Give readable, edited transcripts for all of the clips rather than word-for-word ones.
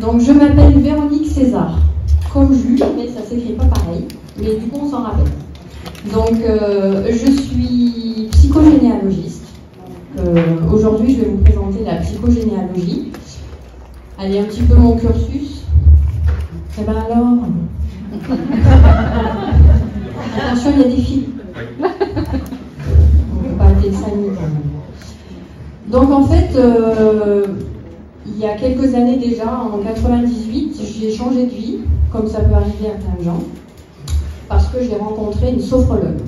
Donc je m'appelle Véronique César, comme Jules, mais ça s'écrit pas pareil, mais du coup on s'en rappelle. Donc je suis psychogénéalogiste. Aujourd'hui je vais vous présenter la psychogénéalogie. Allez, un petit peu mon cursus. Eh ben alors, attention, il y a des filles. On ne peut pas arrêter le 5 minutes quand même. Donc en fait, il y a quelques années déjà, en 98, j'ai changé de vie, comme ça peut arriver à plein de gens, parce que j'ai rencontré une sophrologue.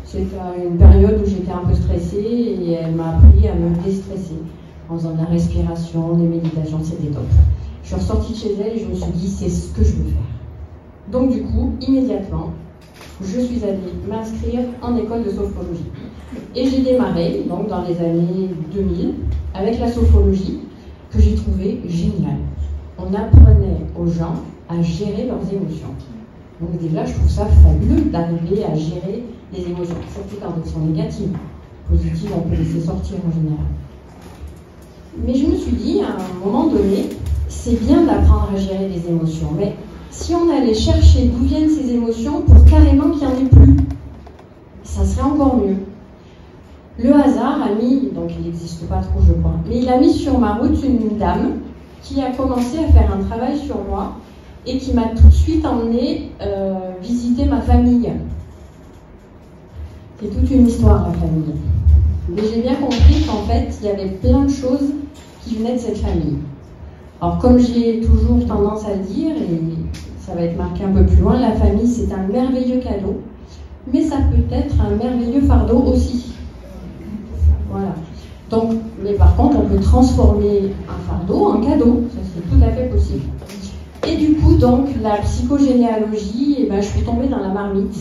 C'était une période où j'étais un peu stressée et elle m'a appris à me déstresser en faisant de la respiration, des méditations, c'était top. Je suis ressortie de chez elle et je me suis dit, c'est ce que je veux faire. Donc du coup, immédiatement, je suis allée m'inscrire en école de sophrologie. Et j'ai démarré, donc dans les années 2000, avec la sophrologie, que j'ai trouvé géniale. On apprenait aux gens à gérer leurs émotions. Donc déjà, je trouve ça fabuleux d'arriver à gérer les émotions, surtout quand elles sont négatives. Positives, on peut laisser sortir en général. Mais je me suis dit, à un moment donné, c'est bien d'apprendre à gérer les émotions, mais si on allait chercher d'où viennent ces émotions pour carrément qu'il n'y en ait plus, ça serait encore mieux. Le hasard a mis, donc il n'existe pas trop je crois, mais il a mis sur ma route une dame qui a commencé à faire un travail sur moi et qui m'a tout de suite emmenée visiter ma famille. C'est toute une histoire la famille. Mais j'ai bien compris qu'en fait il y avait plein de choses qui venaient de cette famille. Alors comme j'ai toujours tendance à le dire, et ça va être marqué un peu plus loin, la famille c'est un merveilleux cadeau, mais ça peut être un merveilleux fardeau aussi. Voilà. Donc, mais par contre, on peut transformer un fardeau en cadeau, ça c'est tout à fait possible. Et du coup, donc, la psychogénéalogie, eh ben, je suis tombée dans la marmite,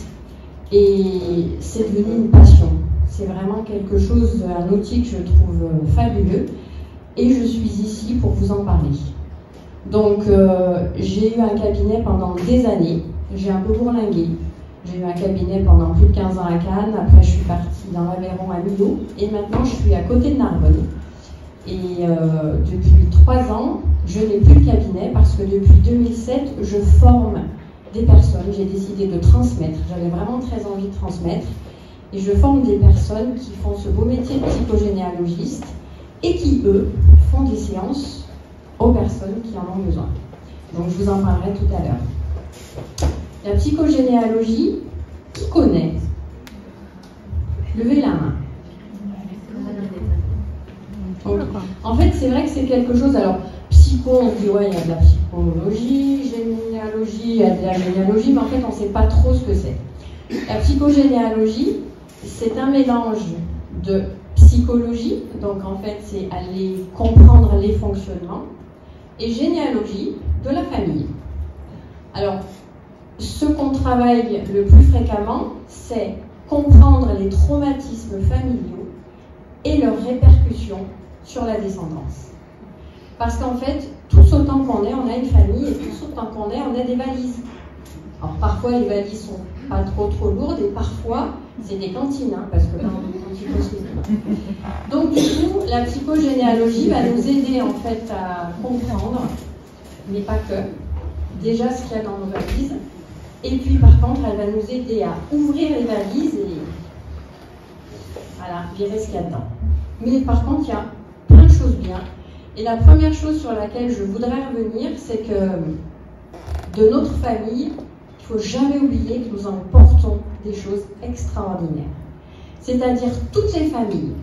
et c'est devenu une passion. C'est vraiment quelque chose, un outil que je trouve fabuleux. Et je suis ici pour vous en parler. Donc, j'ai eu un cabinet pendant des années. J'ai un peu bourlingué. J'ai eu un cabinet pendant plus de 15 ans à Cannes. Après, je suis partie dans l'Aveyron à Millau. Et maintenant, je suis à côté de Narbonne. Et depuis 3 ans, je n'ai plus de cabinet parce que depuis 2007, je forme des personnes. J'ai décidé de transmettre. J'avais vraiment très envie de transmettre. Et je forme des personnes qui font ce beau métier de psychogénéalogiste et qui, eux, font des séances aux personnes qui en ont besoin. Donc, je vous en parlerai tout à l'heure. La psychogénéalogie, qui connaît? Levez la main. Donc, en fait, c'est vrai que c'est quelque chose... Alors, psycho, on dit, ouais, il y a de la psychologie, généalogie, il y a de la généalogie, mais en fait, on ne sait pas trop ce que c'est. La psychogénéalogie, c'est un mélange de psychologie, donc en fait c'est aller comprendre les fonctionnements, et généalogie de la famille. Alors, ce qu'on travaille le plus fréquemment, c'est comprendre les traumatismes familiaux et leurs répercussions sur la descendance. Parce qu'en fait, tous autant qu'on est, on a une famille, et tous autant qu'on est, on a des valises. Alors parfois les valises sont pas trop lourdes, et parfois c'est des cantines, hein, parce que là on est possible. Donc du coup, la psychogénéalogie va nous aider en fait à comprendre, mais pas que, déjà ce qu'il y a dans nos valises, et puis par contre elle va nous aider à ouvrir les valises et voilà, virer ce qu'il y a dedans. Mais par contre il y a plein de choses bien, et la première chose sur laquelle je voudrais revenir, c'est que de notre famille, il ne faut jamais oublier que nous en portons des choses extraordinaires. C'est-à-dire toutes les familles,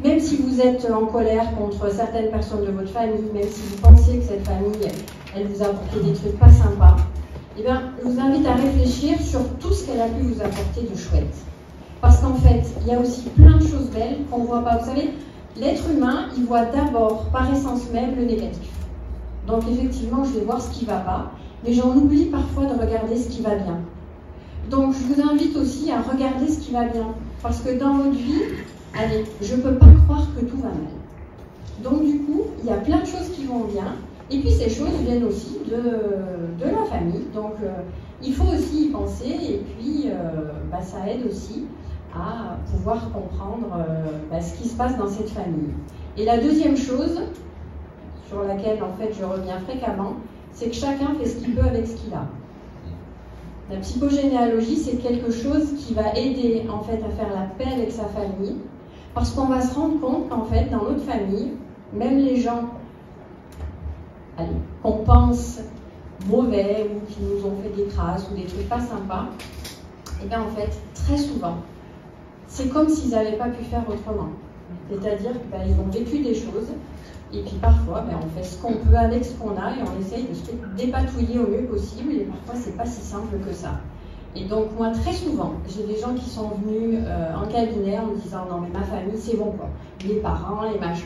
même si vous êtes en colère contre certaines personnes de votre famille, même si vous pensez que cette famille, elle vous a apporté des trucs pas sympas, eh bien, je vous invite à réfléchir sur tout ce qu'elle a pu vous apporter de chouette. Parce qu'en fait, il y a aussi plein de choses belles qu'on ne voit pas. Vous savez, l'être humain, il voit d'abord, par essence même, le négatif. Donc effectivement, je vais voir ce qui ne va pas, mais j'en oublie parfois de regarder ce qui va bien. Donc je vous invite aussi à regarder ce qui va bien, parce que dans votre vie, allez, je ne peux pas croire que tout va mal. Donc du coup, il y a plein de choses qui vont bien, et puis ces choses viennent aussi de la famille. Donc il faut aussi y penser, et puis ça aide aussi à pouvoir comprendre ce qui se passe dans cette famille. Et la deuxième chose, sur laquelle en fait je reviens fréquemment, c'est que chacun fait ce qu'il peut avec ce qu'il a. La psychogénéalogie, c'est quelque chose qui va aider en fait à faire la paix avec sa famille, parce qu'on va se rendre compte qu'en fait dans notre famille, même les gens qu'on pense mauvais ou qui nous ont fait des crasses ou des trucs pas sympas, et bien en fait très souvent, c'est comme s'ils n'avaient pas pu faire autrement. C'est-à-dire qu'ils ont vécu des choses. Et puis parfois, on fait ce qu'on peut avec ce qu'on a et on essaye de se dépatouiller au mieux possible. Et parfois, c'est pas si simple que ça. Et donc, moi, très souvent, j'ai des gens qui sont venus en cabinet en me disant « Non, mais ma famille, c'est bon, quoi. Les parents, les machins,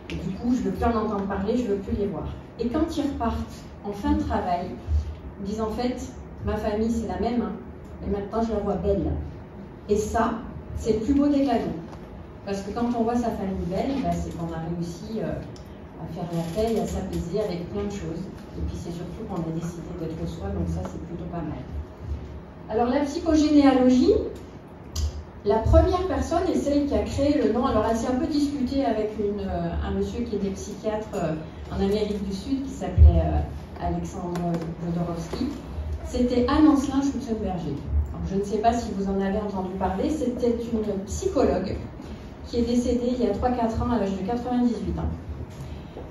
Et du coup, je veux plus en entendre parler, je veux plus les voir. » Et quand ils repartent en fin de travail, ils disent « En fait, ma famille, c'est la même, hein, et maintenant, je la vois belle. » Et ça, c'est le plus beau des cadeaux. Parce que quand on voit sa famille belle, c'est qu'on a réussi à faire la paix et à s'apaiser avec plein de choses. Et puis c'est surtout qu'on a décidé d'être soi, donc ça c'est plutôt pas mal. Alors la psychogénéalogie, la première personne est celle qui a créé le nom. Alors elle s'est un peu disputée avec un monsieur qui était psychiatre en Amérique du Sud, qui s'appelait Alexandre Jodorowsky. C'était Anne-Ancelin Schutzenberger. Je ne sais pas si vous en avez entendu parler, c'était une psychologue qui est décédée il y a 3-4 ans à l'âge de 98 ans.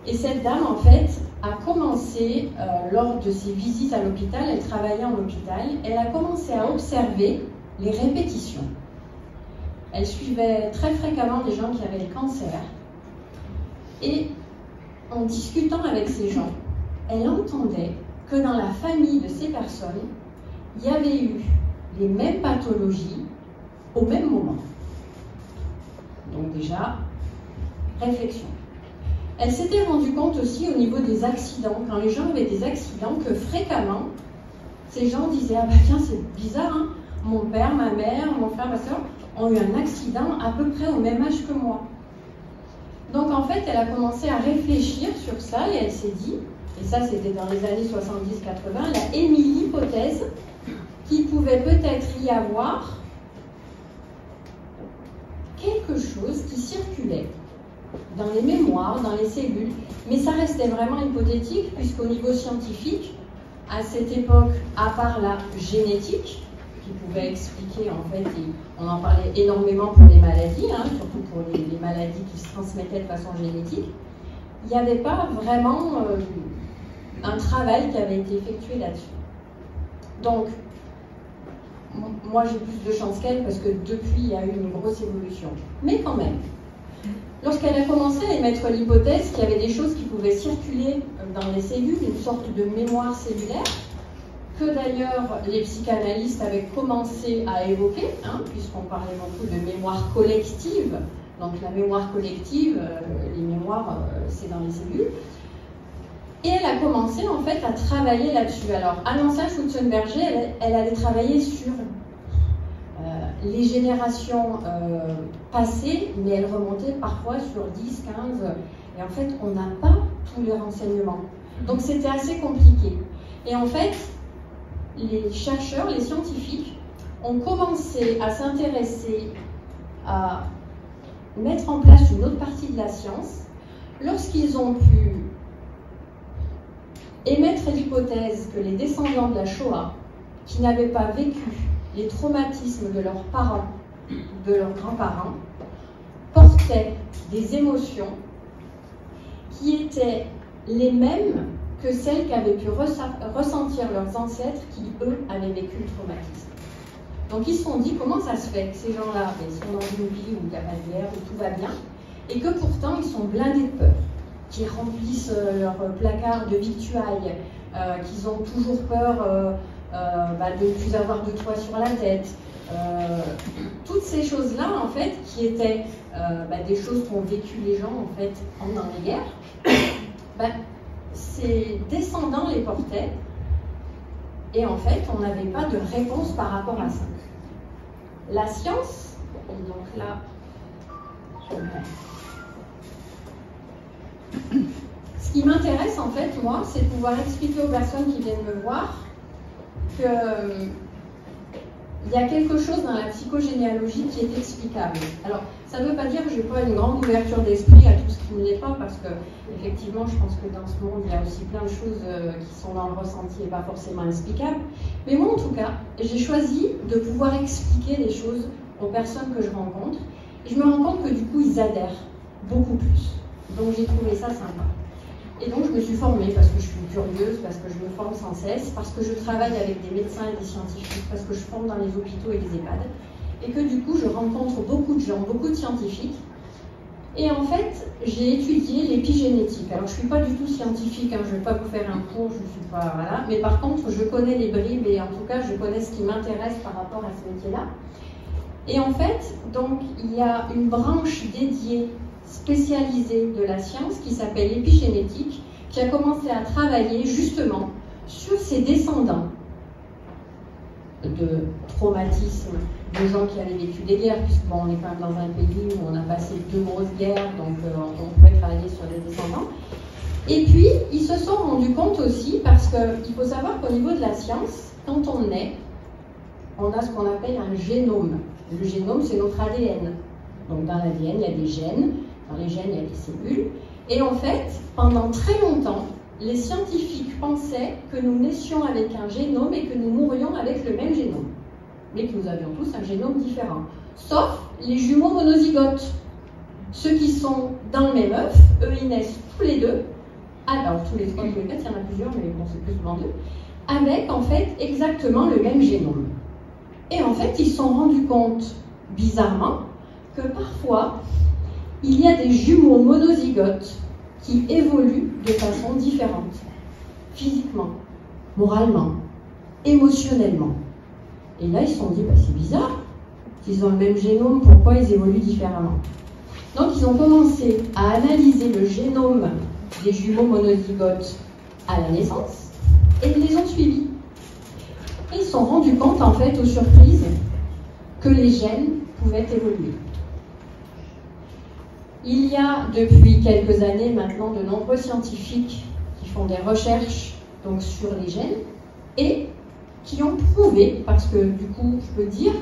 Et cette dame, en fait, a commencé, lors de ses visites à l'hôpital, elle travaillait en hôpital, elle a commencé à observer les répétitions. Elle suivait très fréquemment des gens qui avaient le cancer. Et en discutant avec ces gens, elle entendait que dans la famille de ces personnes, il y avait eu les mêmes pathologies au même moment. Donc déjà, réflexion. Elle s'était rendue compte aussi au niveau des accidents, quand les gens avaient des accidents, que fréquemment, ces gens disaient « Ah bah tiens, c'est bizarre, hein, mon père, ma mère, mon frère, ma soeur ont eu un accident à peu près au même âge que moi. » Donc en fait, elle a commencé à réfléchir sur ça et elle s'est dit, et ça c'était dans les années 70-80, elle a émis l'hypothèse qu'il pouvait peut-être y avoir quelque chose qui circulait dans les mémoires, dans les cellules, mais ça restait vraiment hypothétique, puisqu'au niveau scientifique, à cette époque, à part la génétique, qui pouvait expliquer, en fait, et on en parlait énormément pour les maladies, hein, surtout pour les maladies qui se transmettaient de façon génétique, il n'y avait pas vraiment un travail qui avait été effectué là-dessus. Donc, moi j'ai plus de chance qu'elle parce que depuis il y a eu une grosse évolution. Mais quand même, lorsqu'elle a commencé à émettre l'hypothèse qu'il y avait des choses qui pouvaient circuler dans les cellules, une sorte de mémoire cellulaire, que d'ailleurs les psychanalystes avaient commencé à évoquer, hein, puisqu'on parlait beaucoup de mémoire collective. Donc la mémoire collective, les mémoires, c'est dans les cellules. Et elle a commencé en fait à travailler là-dessus. Alors, Anne-Ancelin Schutzenberger, elle allait travailler sur les générations passées, mais elle remontait parfois sur 10, 15. Et en fait, on n'a pas tous les renseignements. Donc, c'était assez compliqué. Et en fait, les chercheurs, les scientifiques, ont commencé à s'intéresser à mettre en place une autre partie de la science lorsqu'ils ont pu émettre l'hypothèse que les descendants de la Shoah, qui n'avaient pas vécu les traumatismes de leurs parents, de leurs grands-parents, portaient des émotions qui étaient les mêmes que celles qu'avaient pu ressentir leurs ancêtres qui, eux, avaient vécu le traumatisme. Donc ils se sont dit, comment ça se fait que ces gens-là, ils sont dans une ville où il n'y a pas de guerre, où tout va bien, et que pourtant ils sont blindés de peur, qui remplissent leur placard de victuailles, qu'ils ont toujours peur de ne plus avoir de toit sur la tête. Toutes ces choses-là, en fait, qui étaient des choses qu'ont vécu les gens, en fait, pendant les guerres, ces descendants les portaient, et en fait, on n'avait pas de réponse par rapport à ça. La science, et donc là, ce qui m'intéresse en fait, moi, c'est de pouvoir expliquer aux personnes qui viennent me voir que il y a quelque chose dans la psychogénéalogie qui est explicable. Alors, ça ne veut pas dire que je n'ai pas une grande ouverture d'esprit à tout ce qui ne l'est pas, parce que, effectivement, je pense que dans ce monde, il y a aussi plein de choses qui sont dans le ressenti et pas forcément explicables. Mais moi, en tout cas, j'ai choisi de pouvoir expliquer les choses aux personnes que je rencontre. Et je me rends compte que, du coup, ils adhèrent beaucoup plus. Donc, j'ai trouvé ça sympa. Et donc, je me suis formée parce que je suis curieuse, parce que je me forme sans cesse, parce que je travaille avec des médecins et des scientifiques, parce que je forme dans les hôpitaux et les EHPAD, et que du coup, je rencontre beaucoup de gens, beaucoup de scientifiques. Et en fait, j'ai étudié l'épigénétique. Alors, je ne suis pas du tout scientifique, hein, je ne vais pas vous faire un cours, je ne suis pas... Voilà. Mais par contre, je connais les bribes et en tout cas, je connais ce qui m'intéresse par rapport à ce métier-là. Et en fait, donc, il y a une branche dédiée spécialisée de la science qui s'appelle l'épigénétique, qui a commencé à travailler justement sur ses descendants de traumatismes, de gens qui avaient vécu des guerres, puisque bon, on est quand même dans un pays où on a passé 2 grosses guerres, donc on pouvait travailler sur les descendants. Et puis, ils se sont rendus compte aussi, parce qu'il faut savoir qu'au niveau de la science, quand on naît, on a ce qu'on appelle un génome. Le génome, c'est notre ADN. Donc dans l'ADN, il y a des gènes. Dans les gènes, il y a des cellules. Et en fait, pendant très longtemps, les scientifiques pensaient que nous naissions avec un génome et que nous mourrions avec le même génome. Mais que nous avions tous un génome différent. Sauf les jumeaux monozygotes. Ceux qui sont dans le même œuf, eux, ils naissent tous les deux. Alors, tous les 3, tous les 4, il y en a plusieurs, mais bon, c'est plus souvent 2. Avec, en fait, exactement le même génome. Et en fait, ils se sont rendus compte, bizarrement, que parfois, il y a des jumeaux monozygotes qui évoluent de façon différente, physiquement, moralement, émotionnellement. Et là, ils se sont dit, bah, c'est bizarre, s'ils ont le même génome, pourquoi ils évoluent différemment? Donc, ils ont commencé à analyser le génome des jumeaux monozygotes à la naissance, et ils les ont suivis. Et ils se sont rendus compte, en fait, aux surprises, que les gènes pouvaient évoluer. Il y a depuis quelques années maintenant de nombreux scientifiques qui font des recherches donc, sur les gènes et qui ont prouvé, parce que du coup, je peux dire,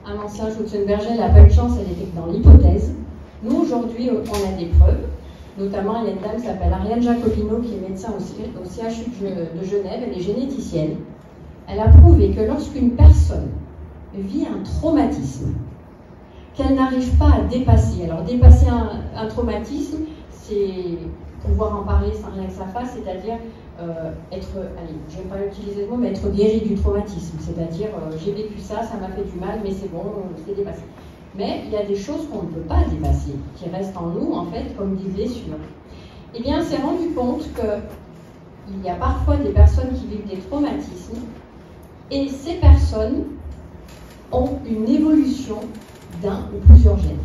Amantia Schutzenberger n'a pas eu de chance, elle était dans l'hypothèse. Nous, aujourd'hui, on a des preuves. Notamment, il y a une dame qui s'appelle Ariane Jacopino, qui est médecin au CHU de Genève, elle est généticienne. Elle a prouvé que lorsqu'une personne vit un traumatisme, qu'elle n'arrive pas à dépasser. Alors, dépasser un traumatisme, c'est pouvoir en parler sans rien que ça fasse, c'est-à-dire être, allez, je ne vais pas utiliser le mot, mais être guéri du traumatisme. C'est-à-dire, j'ai vécu ça, ça m'a fait du mal, mais c'est bon, c'est dépassé. Mais il y a des choses qu'on ne peut pas dépasser, qui restent en nous, en fait, comme des blessures. Eh bien, on s'est rendu compte qu'il y a parfois des personnes qui vivent des traumatismes, et ces personnes ont une évolution d'un ou plusieurs gènes.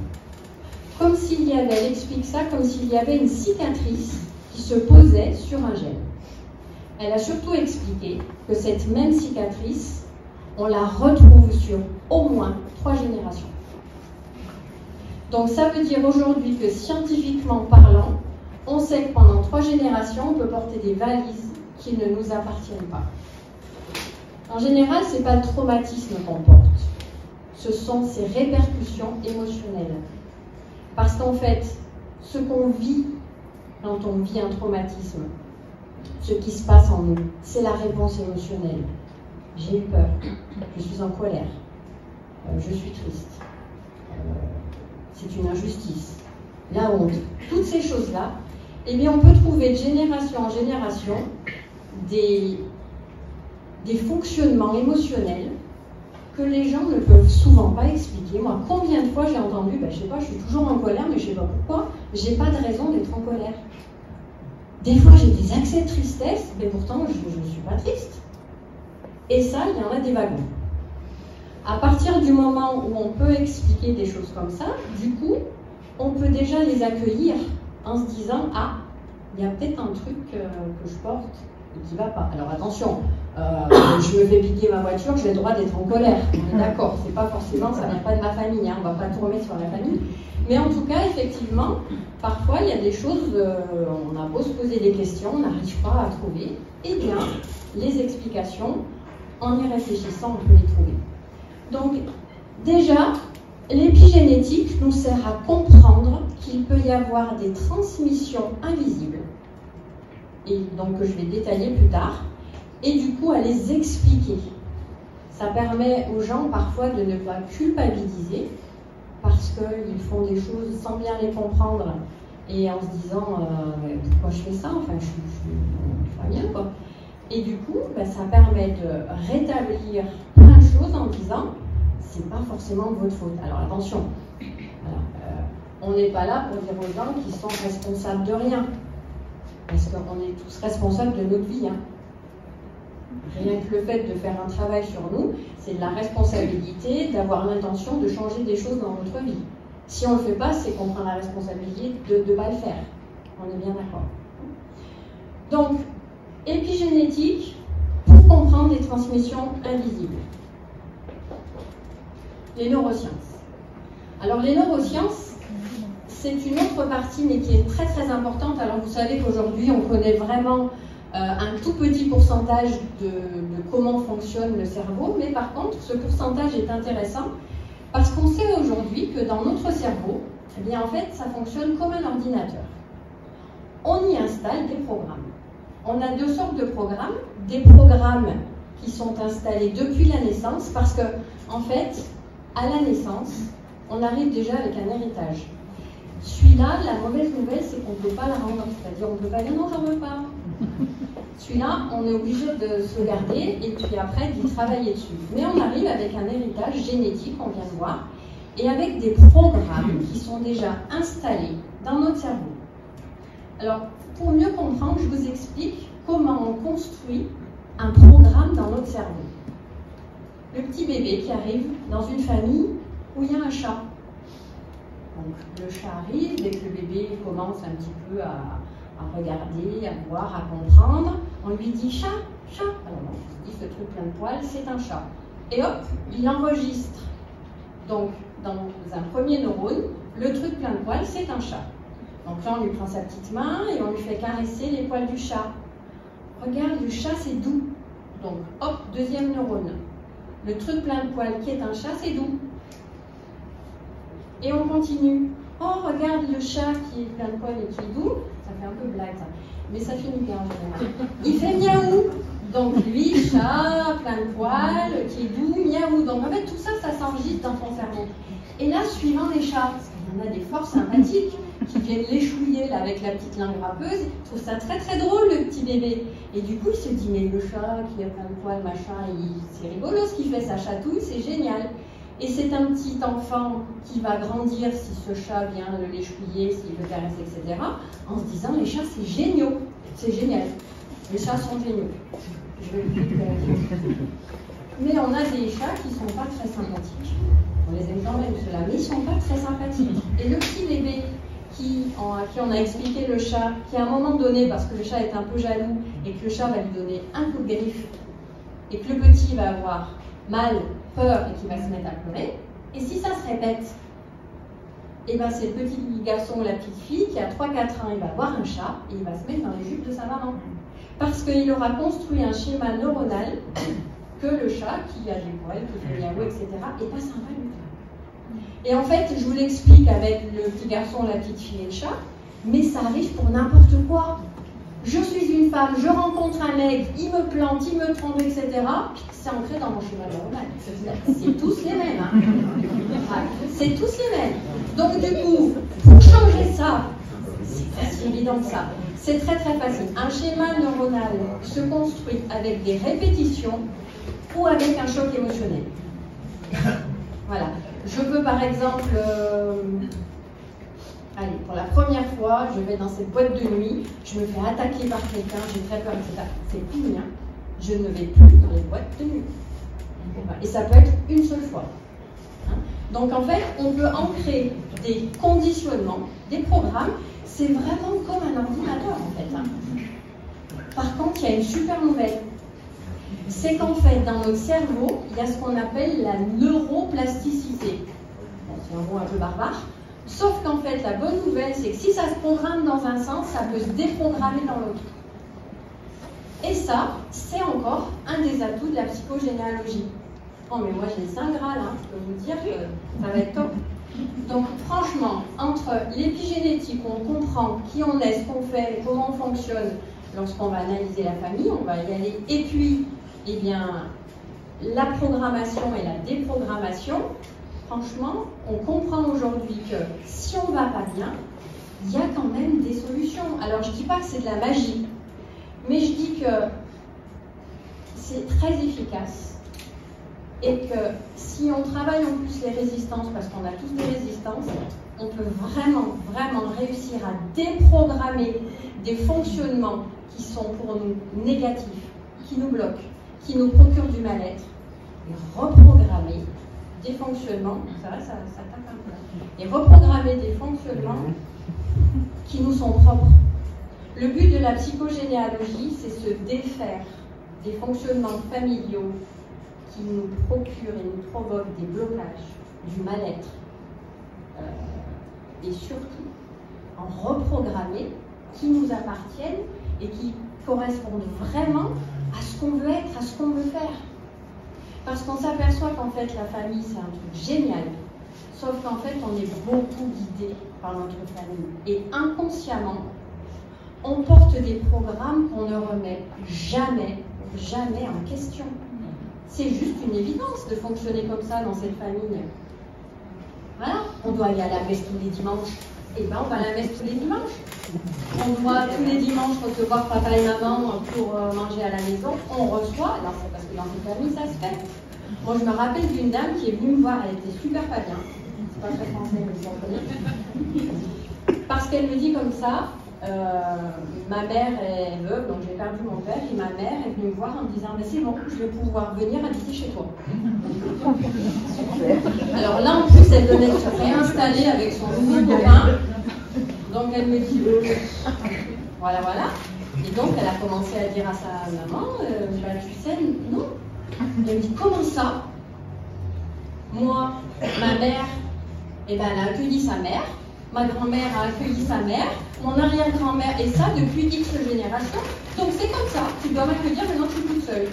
Comme s'il y avait, elle explique ça, comme s'il y avait une cicatrice qui se posait sur un gène. Elle a surtout expliqué que cette même cicatrice, on la retrouve sur au moins 3 générations. Donc ça veut dire aujourd'hui que scientifiquement parlant, on sait que pendant 3 générations, on peut porter des valises qui ne nous appartiennent pas. En général, ce n'est pas le traumatisme qu'on porte. Ce sont ces répercussions émotionnelles. Parce qu'en fait, ce qu'on vit quand on vit un traumatisme, ce qui se passe en nous, c'est la réponse émotionnelle. J'ai eu peur, je suis en colère, je suis triste, c'est une injustice, la honte. Toutes ces choses-là, eh bien, on peut trouver de génération en génération des fonctionnements émotionnels que les gens ne peuvent souvent pas expliquer. Moi, combien de fois j'ai entendu, je ne sais pas, je suis toujours en colère, mais je ne sais pas pourquoi, je n'ai pas de raison d'être en colère. Des fois, j'ai des accès de tristesse, mais pourtant, je ne suis pas triste. Et ça, il y en a des wagons. À partir du moment où on peut expliquer des choses comme ça, du coup, on peut déjà les accueillir en se disant, ah, il y a peut-être un truc que je porte et qui ne va pas. Alors attention, je me fais piquer ma voiture, j'ai le droit d'être en colère. On est d'accord, c'est pas forcément, ça ne vient pas de ma famille, hein, on ne va pas tout remettre sur la famille. Mais en tout cas, effectivement, parfois il y a des choses, on a beau se poser des questions, on n'arrive pas à trouver. Eh bien, les explications, en y réfléchissant, on peut les trouver. Donc, déjà, l'épigénétique nous sert à comprendre qu'il peut y avoir des transmissions invisibles, et donc que je vais détailler plus tard, et du coup à les expliquer. Ça permet aux gens parfois de ne pas culpabiliser, parce qu'ils font des choses sans bien les comprendre, et en se disant pourquoi je fais ça, enfin je suis pas bien quoi. Et du coup, ça permet de rétablir plein de choses en disant c'est pas forcément de votre faute. Alors attention, on n'est pas là pour dire aux gens qu'ils sont responsables de rien, parce qu'on est tous responsables de notre vie. Hein. Rien que le fait de faire un travail sur nous, c'est de la responsabilité d'avoir l'intention de changer des choses dans notre vie. Si on ne le fait pas, c'est qu'on prend la responsabilité de ne pas le faire. On est bien d'accord. Donc, épigénétique pour comprendre les transmissions invisibles. Les neurosciences. Alors, les neurosciences, c'est une autre partie, mais qui est très très importante. Alors, vous savez qu'aujourd'hui, on connaît vraiment un tout petit pourcentage de comment fonctionne le cerveau, mais par contre, ce pourcentage est intéressant parce qu'on sait aujourd'hui que dans notre cerveau, eh bien, en fait, ça fonctionne comme un ordinateur. On y installe des programmes. On a deux sortes de programmes. Des programmes qui sont installés depuis la naissance, parce que, en fait, à la naissance, on arrive déjà avec un héritage. Celui-là, la mauvaise nouvelle, c'est qu'on ne peut pas la rendre. C'est-à-dire, on ne peut pas dire non, j'en veux pas. Celui-là, on est obligé de se le garder et puis après d'y travailler dessus. Mais on arrive avec un héritage génétique, on vient de voir, et avec des programmes qui sont déjà installés dans notre cerveau. Alors, pour mieux comprendre, je vous explique comment on construit un programme dans notre cerveau. Le petit bébé qui arrive dans une famille où il y a un chat. Donc, le chat arrive, dès que le bébé commence un petit peu à regarder, à voir, à comprendre, on lui dit chat, chat. Alors on dit ce truc plein de poils, c'est un chat. Et hop, il enregistre. Donc, dans un premier neurone, le truc plein de poils, c'est un chat. Donc là, on lui prend sa petite main et on lui fait caresser les poils du chat. Regarde, le chat, c'est doux. Donc, hop, deuxième neurone. Le truc plein de poils qui est un chat, c'est doux. Et on continue. Oh, regarde le chat qui est plein de poils et qui est doux. Ça fait un peu blague, ça. Mais ça finit bien en général. Il fait miaou. Donc lui, chat, plein de poils, qui est doux, miaou. Donc en fait, tout ça, ça s'enregistre dans son cerveau. Et là, suivant les chats, il y en a des forts sympathiques qui viennent l'échouiller là, avec la petite langue râpeuse. Il trouve ça très très drôle, le petit bébé. Et du coup, il se dit, mais le chat qui a plein de poils, machin, c'est rigolo ce qu'il fait, ça chatouille, c'est génial. Et c'est un petit enfant qui va grandir si ce chat vient l'échouiller, s'il le caresse, etc. En se disant, les chats, c'est génial. C'est génial. Les chats sont géniaux. Je vais le dire. Mais on a des chats qui ne sont pas très sympathiques. On les aime quand même, ceux-là, mais ils ne sont pas très sympathiques. Et le petit bébé à qui on a expliqué le chat, qui à un moment donné, parce que le chat est un peu jaloux, et que le chat va lui donner un coup de griffe, et que le petit va avoir mal, peur, et qu'il va se mettre à pleurer, et si ça se répète, et ben c'est le petit garçon ou la petite fille qui a 3-4 ans, il va voir un chat, et il va se mettre dans les jupes de sa maman. Parce qu'il aura construit un schéma neuronal que le chat, qui a des poils, qui fait miaou, etc., est pas sympa du tout. Et en fait, je vous l'explique avec le petit garçon, la petite fille et le chat, mais ça arrive pour n'importe quoi. Je suis une femme, je rencontre un mec, il me plante, il me trompe, etc. C'est ancré dans mon schéma neuronal. C'est tous les mêmes. Hein. C'est tous les mêmes. Donc du coup, pour changer ça, c'est pas si évident que ça. C'est très très facile. Un schéma neuronal se construit avec des répétitions ou avec un choc émotionnel. Voilà. Je peux par exemple, allez, pour la première fois, je vais dans cette boîte de nuit, je me fais attaquer par quelqu'un, j'ai très peur, etc. C'est plus mien. Je ne vais plus dans les boîtes de nuit. Et ça peut être une seule fois. Hein? Donc en fait, on peut ancrer des conditionnements, des programmes. C'est vraiment comme un ordinateur en fait. Hein. Par contre, il y a une super nouvelle. C'est qu'en fait, dans notre cerveau, il y a ce qu'on appelle la neuroplasticité. Bon, c'est un mot un peu barbare. Sauf qu'en fait, la bonne nouvelle, c'est que si ça se programme dans un sens, ça peut se déprogrammer dans l'autre. Et ça, c'est encore un des atouts de la psychogénéalogie. enfants, mais moi j'ai le Saint Graal, hein, je peux vous dire que ça va être top. Donc franchement, entre l'épigénétique, on comprend qui on est, ce qu'on fait, comment on fonctionne lorsqu'on va analyser la famille, on va y aller. Et puis, eh bien, la programmation et la déprogrammation, franchement, on comprend aujourd'hui que si on ne va pas bien, il y a quand même des solutions. Alors je ne dis pas que c'est de la magie, mais je dis que c'est très efficace et que si on travaille en plus les résistances, parce qu'on a tous des résistances, on peut vraiment, vraiment réussir à déprogrammer des fonctionnements qui sont pour nous négatifs, qui nous bloquent, qui nous procurent du mal-être, et reprogrammer des fonctionnements, ça va, ça tape un peu, et reprogrammer des fonctionnements qui nous sont propres. Le but de la psychogénéalogie, c'est se défaire des fonctionnements familiaux qui nous procurent et nous provoquent des blocages, du mal-être, et surtout en reprogrammer qui nous appartiennent et qui correspondent vraiment à ce qu'on veut être, à ce qu'on veut faire. Parce qu'on s'aperçoit qu'en fait la famille c'est un truc génial, sauf qu'en fait on est beaucoup guidé par notre famille et inconsciemment on porte des programmes qu'on ne remet jamais en question. C'est juste une évidence de fonctionner comme ça dans cette famille. Voilà, on doit aller à la messe tous les dimanches, et ben on va à la messe tous les dimanches. On doit tous les dimanches recevoir papa et maman pour manger à la maison, on reçoit, alors c'est parce que dans cette famille ça se fait. Moi je me rappelle d'une dame qui est venue me voir, elle était super pas bien, c'est pas très français mais c'est compris, parce qu'elle me dit comme ça, ma mère est veuve, donc j'ai perdu mon père, et ma mère est venue me voir en me disant mais c'est bon, je vais pouvoir venir habiter chez toi. Alors là en plus elle venait de se réinstaller avec son nouveau copain, donc elle me dit voilà. Et donc elle a commencé à dire à sa maman, bah, tu sais, non. Elle me dit comment ça? Moi, ma mère, eh ben, elle a accueilli sa mère, ma grand-mère a accueilli sa mère, mon arrière-grand-mère, et ça depuis X générations. Donc c'est comme ça, tu dois m'accueillir, maintenant je suis toute seule.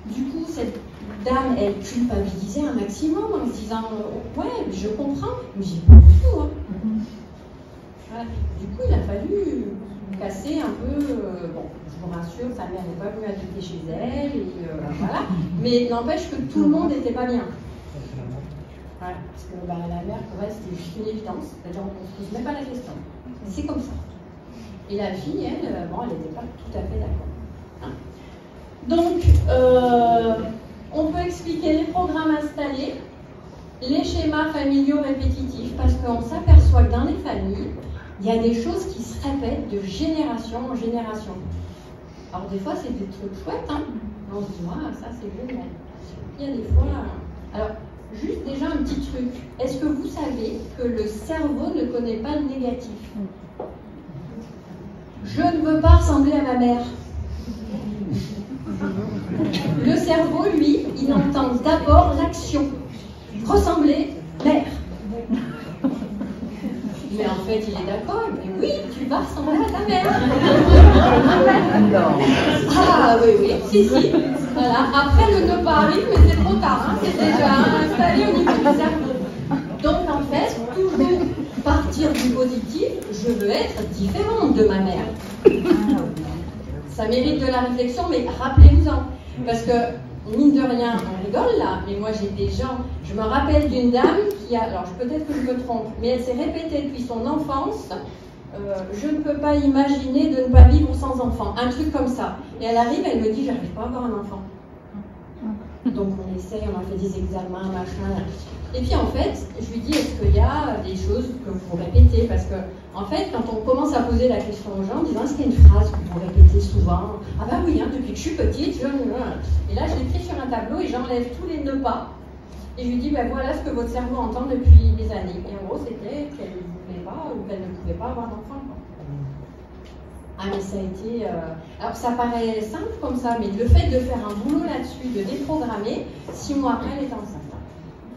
Du coup, cette dame, elle culpabilisait un maximum en se disant ouais, je comprends, mais j'ai pas du tout. Hein. Voilà. Du coup, il a fallu casser un peu. Bon, je vous rassure, sa mère n'est pas venue habiter chez elle, et voilà. Mais n'empêche que tout le monde n'était pas bien. Voilà, parce que bah, la mère, pour elle, c'était juste une évidence. C'est-à-dire, on ne se pose même pas la question. C'est comme ça. Et la fille, elle, bon, elle n'était pas tout à fait d'accord. Hein. Donc, on peut expliquer les programmes installés, les schémas familiaux répétitifs, parce qu'on s'aperçoit que dans les familles, il y a des choses qui se répètent de génération en génération. Alors, des fois, c'est des trucs chouettes, hein. On se dit, ah, ça, c'est génial. Il y a des fois. Alors, juste déjà un petit truc. Est-ce que vous savez que le cerveau ne connaît pas le négatif? Je ne veux pas ressembler à ma mère. Le cerveau, lui, il entend d'abord l'action. Ressembler, mère. Mais en fait, il est d'accord. Mais oui, tu vas ressembler à ta mère. Ah oui, si. Voilà. Après, le ne pas arrive, mais c'est trop tard. Hein. C'est déjà installé au niveau du cerveau. Donc, en fait, toujours partir du positif, je veux être différente de ma mère. Ça mérite de la réflexion, mais rappelez-vous-en. Parce que, mine de rien, on rigole là, mais moi j'ai des gens, je me rappelle d'une dame qui a, alors peut-être que je me trompe, mais elle s'est répétée depuis son enfance, je ne peux pas imaginer de ne pas vivre sans enfant, un truc comme ça. Et elle arrive, elle me dit, j'arrive pas à avoir un enfant. Donc on essaye, on a fait des examens, machin. Et puis en fait, je lui dis, est-ce qu'il y a des choses que vous répétez? Parce que, en fait, quand on commence à poser la question aux gens, en disant, est-ce qu'il y a une phrase que vous répétez souvent? Ah bah oui, hein, depuis que je suis petite, Et là, je l'écris sur un tableau et j'enlève tous les ne pas. Et je lui dis, ben voilà ce que votre cerveau entend depuis des années. Et en gros, c'était qu'elle ne voulait pas ou qu'elle ne pouvait pas avoir d'enfant. Ah mais ça a été... Alors ça paraît simple comme ça, mais le fait de faire un boulot là-dessus, de déprogrammer, 6 mois après, elle est enceinte.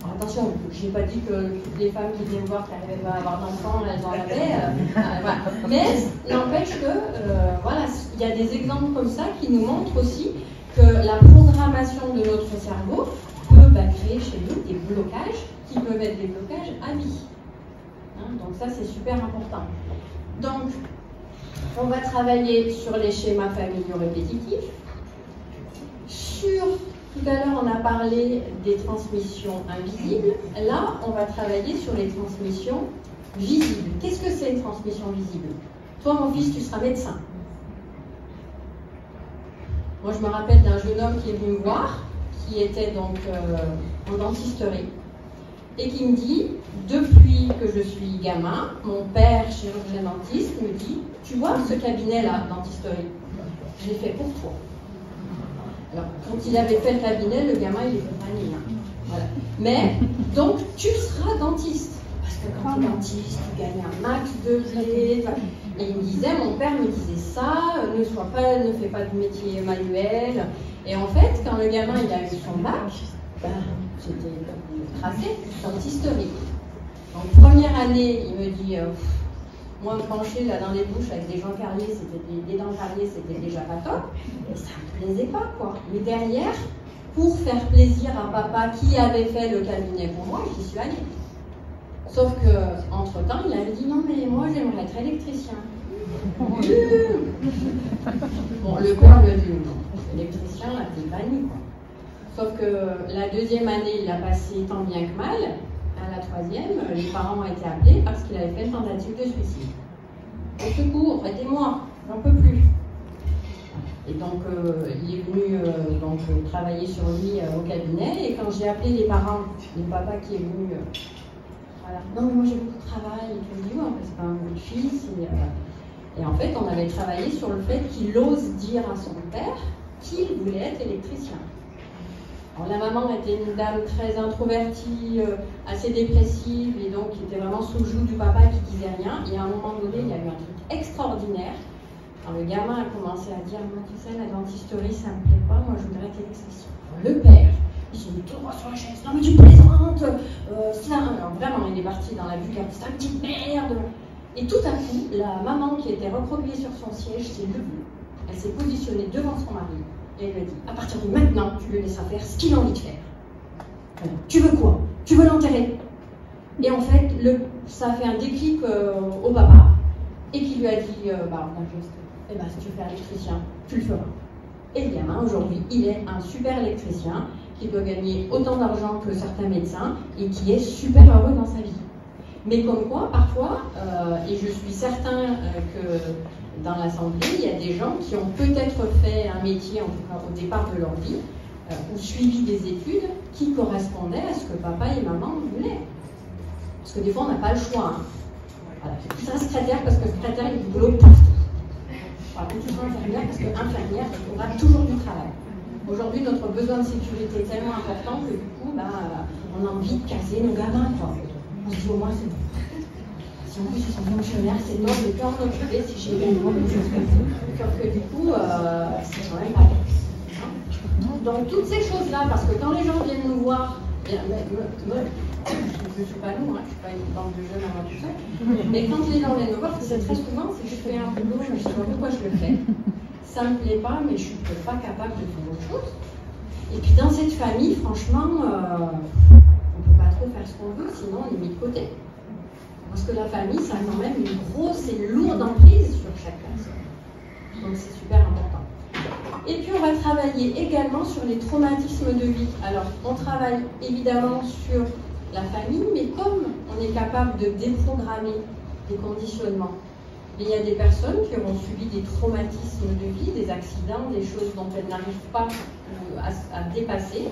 Alors, attention, je n'ai pas dit que toutes les femmes qui viennent voir qu'elles n'arrivaient pas à avoir d'enfants, elles en avaient. Voilà. Mais n'empêche que, voilà, il y a des exemples comme ça qui nous montrent aussi que la programmation de notre cerveau peut créer chez nous des blocages qui peuvent être des blocages à vie. Hein, donc ça, c'est super important. Donc, on va travailler sur les schémas familiaux répétitifs. Tout à l'heure, on a parlé des transmissions invisibles. Là, on va travailler sur les transmissions visibles. Qu'est-ce que c'est une transmission visible? Toi, mon fils, tu seras médecin. Moi, je me rappelle d'un jeune homme qui est venu me voir, qui était donc en dentisterie, et qui me dit, depuis que je suis gamin, mon père, chirurgien dentiste, me dit, tu vois ce cabinet-là, dentisterie, je l'ai fait pour toi. Alors, quand il avait fait le cabinet, le gamin, il était paniqué. Hein. Voilà. Mais, donc, tu seras dentiste. Parce que quand tu es dentiste, tu gagnes un max de blé. Et il me disait, mon père me disait ça, ne fais pas de métier manuel. Et en fait, quand le gamin, il a eu son bac, c'était tracé, dentisterie. Donc, première année, il me dit, moi, me pencher là dans les bouches avec des dents carriées, c'était déjà pas top. Et ça me plaisait pas, quoi. Mais derrière, pour faire plaisir à papa qui avait fait le cabinet pour moi, j'y suis allée. Sauf que, entre-temps, il avait dit, non, mais moi, j'aimerais être électricien. Bon, le père le dit, électricien, là, t'es banni, quoi. Sauf que la deuxième année, il a passé tant bien que mal. À la troisième, les parents ont été appelés parce qu'il avait fait une tentative de suicide. Au secours, aidez-moi, j'en peux plus. Et donc, il est venu travailler sur lui au cabinet. Et quand j'ai appelé les parents, le papa qui est venu, voilà, non, mais moi j'ai beaucoup de travail. Et tout, je dis, ouais, c'est pas un bon fils. Et en fait, on avait travaillé sur le fait qu'il ose dire à son père qu'il voulait être électricien. Alors, la maman était une dame très introvertie, assez dépressive, et donc qui était vraiment sous le joug du papa qui disait rien. Et à un moment donné, il y a eu un truc extraordinaire. Quand le gamin a commencé à dire, moi tu sais, la dentisterie, ça me plaît pas, moi je voudrais être électricien. Le père, il s'est mis tout droit sur la chaise, non mais tu plaisantes, alors vraiment, il est parti dans la vulgarité, c'est une petite merde. Et tout à coup, la maman qui était recroquevillée sur son siège s'est levée. Elle s'est positionnée devant son mari. Et elle lui a dit, à partir de maintenant, tu le laisseras faire ce qu'il a envie de faire. Alors, tu veux quoi? Tu veux l'enterrer? Et en fait, ça a fait un déclic au papa, et qui lui a dit, si tu veux faire électricien, tu le feras. Et le gamin, aujourd'hui, il est un super électricien, qui peut gagner autant d'argent que certains médecins, et qui est super heureux dans sa vie. Mais comme quoi, parfois, et je suis certain que dans l'Assemblée, il y a des gens qui ont peut-être fait un métier, en tout cas au départ de leur vie, ou suivi des études qui correspondaient à ce que papa et maman voulaient. Parce que des fois, on n'a pas le choix. Hein. Voilà. C'est un secrétaire parce que le secrétaire, il a du boulot partout. Voilà, tu sois infirmière parce qu'infirmière, on aura toujours du travail. Aujourd'hui, notre besoin de sécurité est tellement important que du coup, on a envie de caser nos gamins. Quoi. On se dit au moins, c'est bon. Si en plus ils sont fonctionnaires, c'est top, le cœur m'occuper si j'ai bien une chose comme ça. Sauf que du coup, c'est quand même pas bon. Donc toutes ces choses-là, parce que quand les gens viennent nous voir, je ne suis pas nous, hein, je ne suis pas une bande de jeunes à moi tout seul, mais quand les gens viennent me voir, c'est très souvent, c'est que je fais un boulot, je ne sais pas pourquoi je le fais. Ça ne me plaît pas, mais je ne suis pas capable de faire autre chose. Et puis dans cette famille, franchement, on ne peut pas trop faire ce qu'on veut, sinon on est mis de côté. Parce que la famille, ça a quand même une grosse et lourde emprise sur chaque personne. Donc c'est super important. Et puis on va travailler également sur les traumatismes de vie. Alors on travaille évidemment sur la famille, mais comme on est capable de déprogrammer des conditionnements, il y a des personnes qui auront subi des traumatismes de vie, des accidents, des choses dont elles n'arrivent pas à dépasser.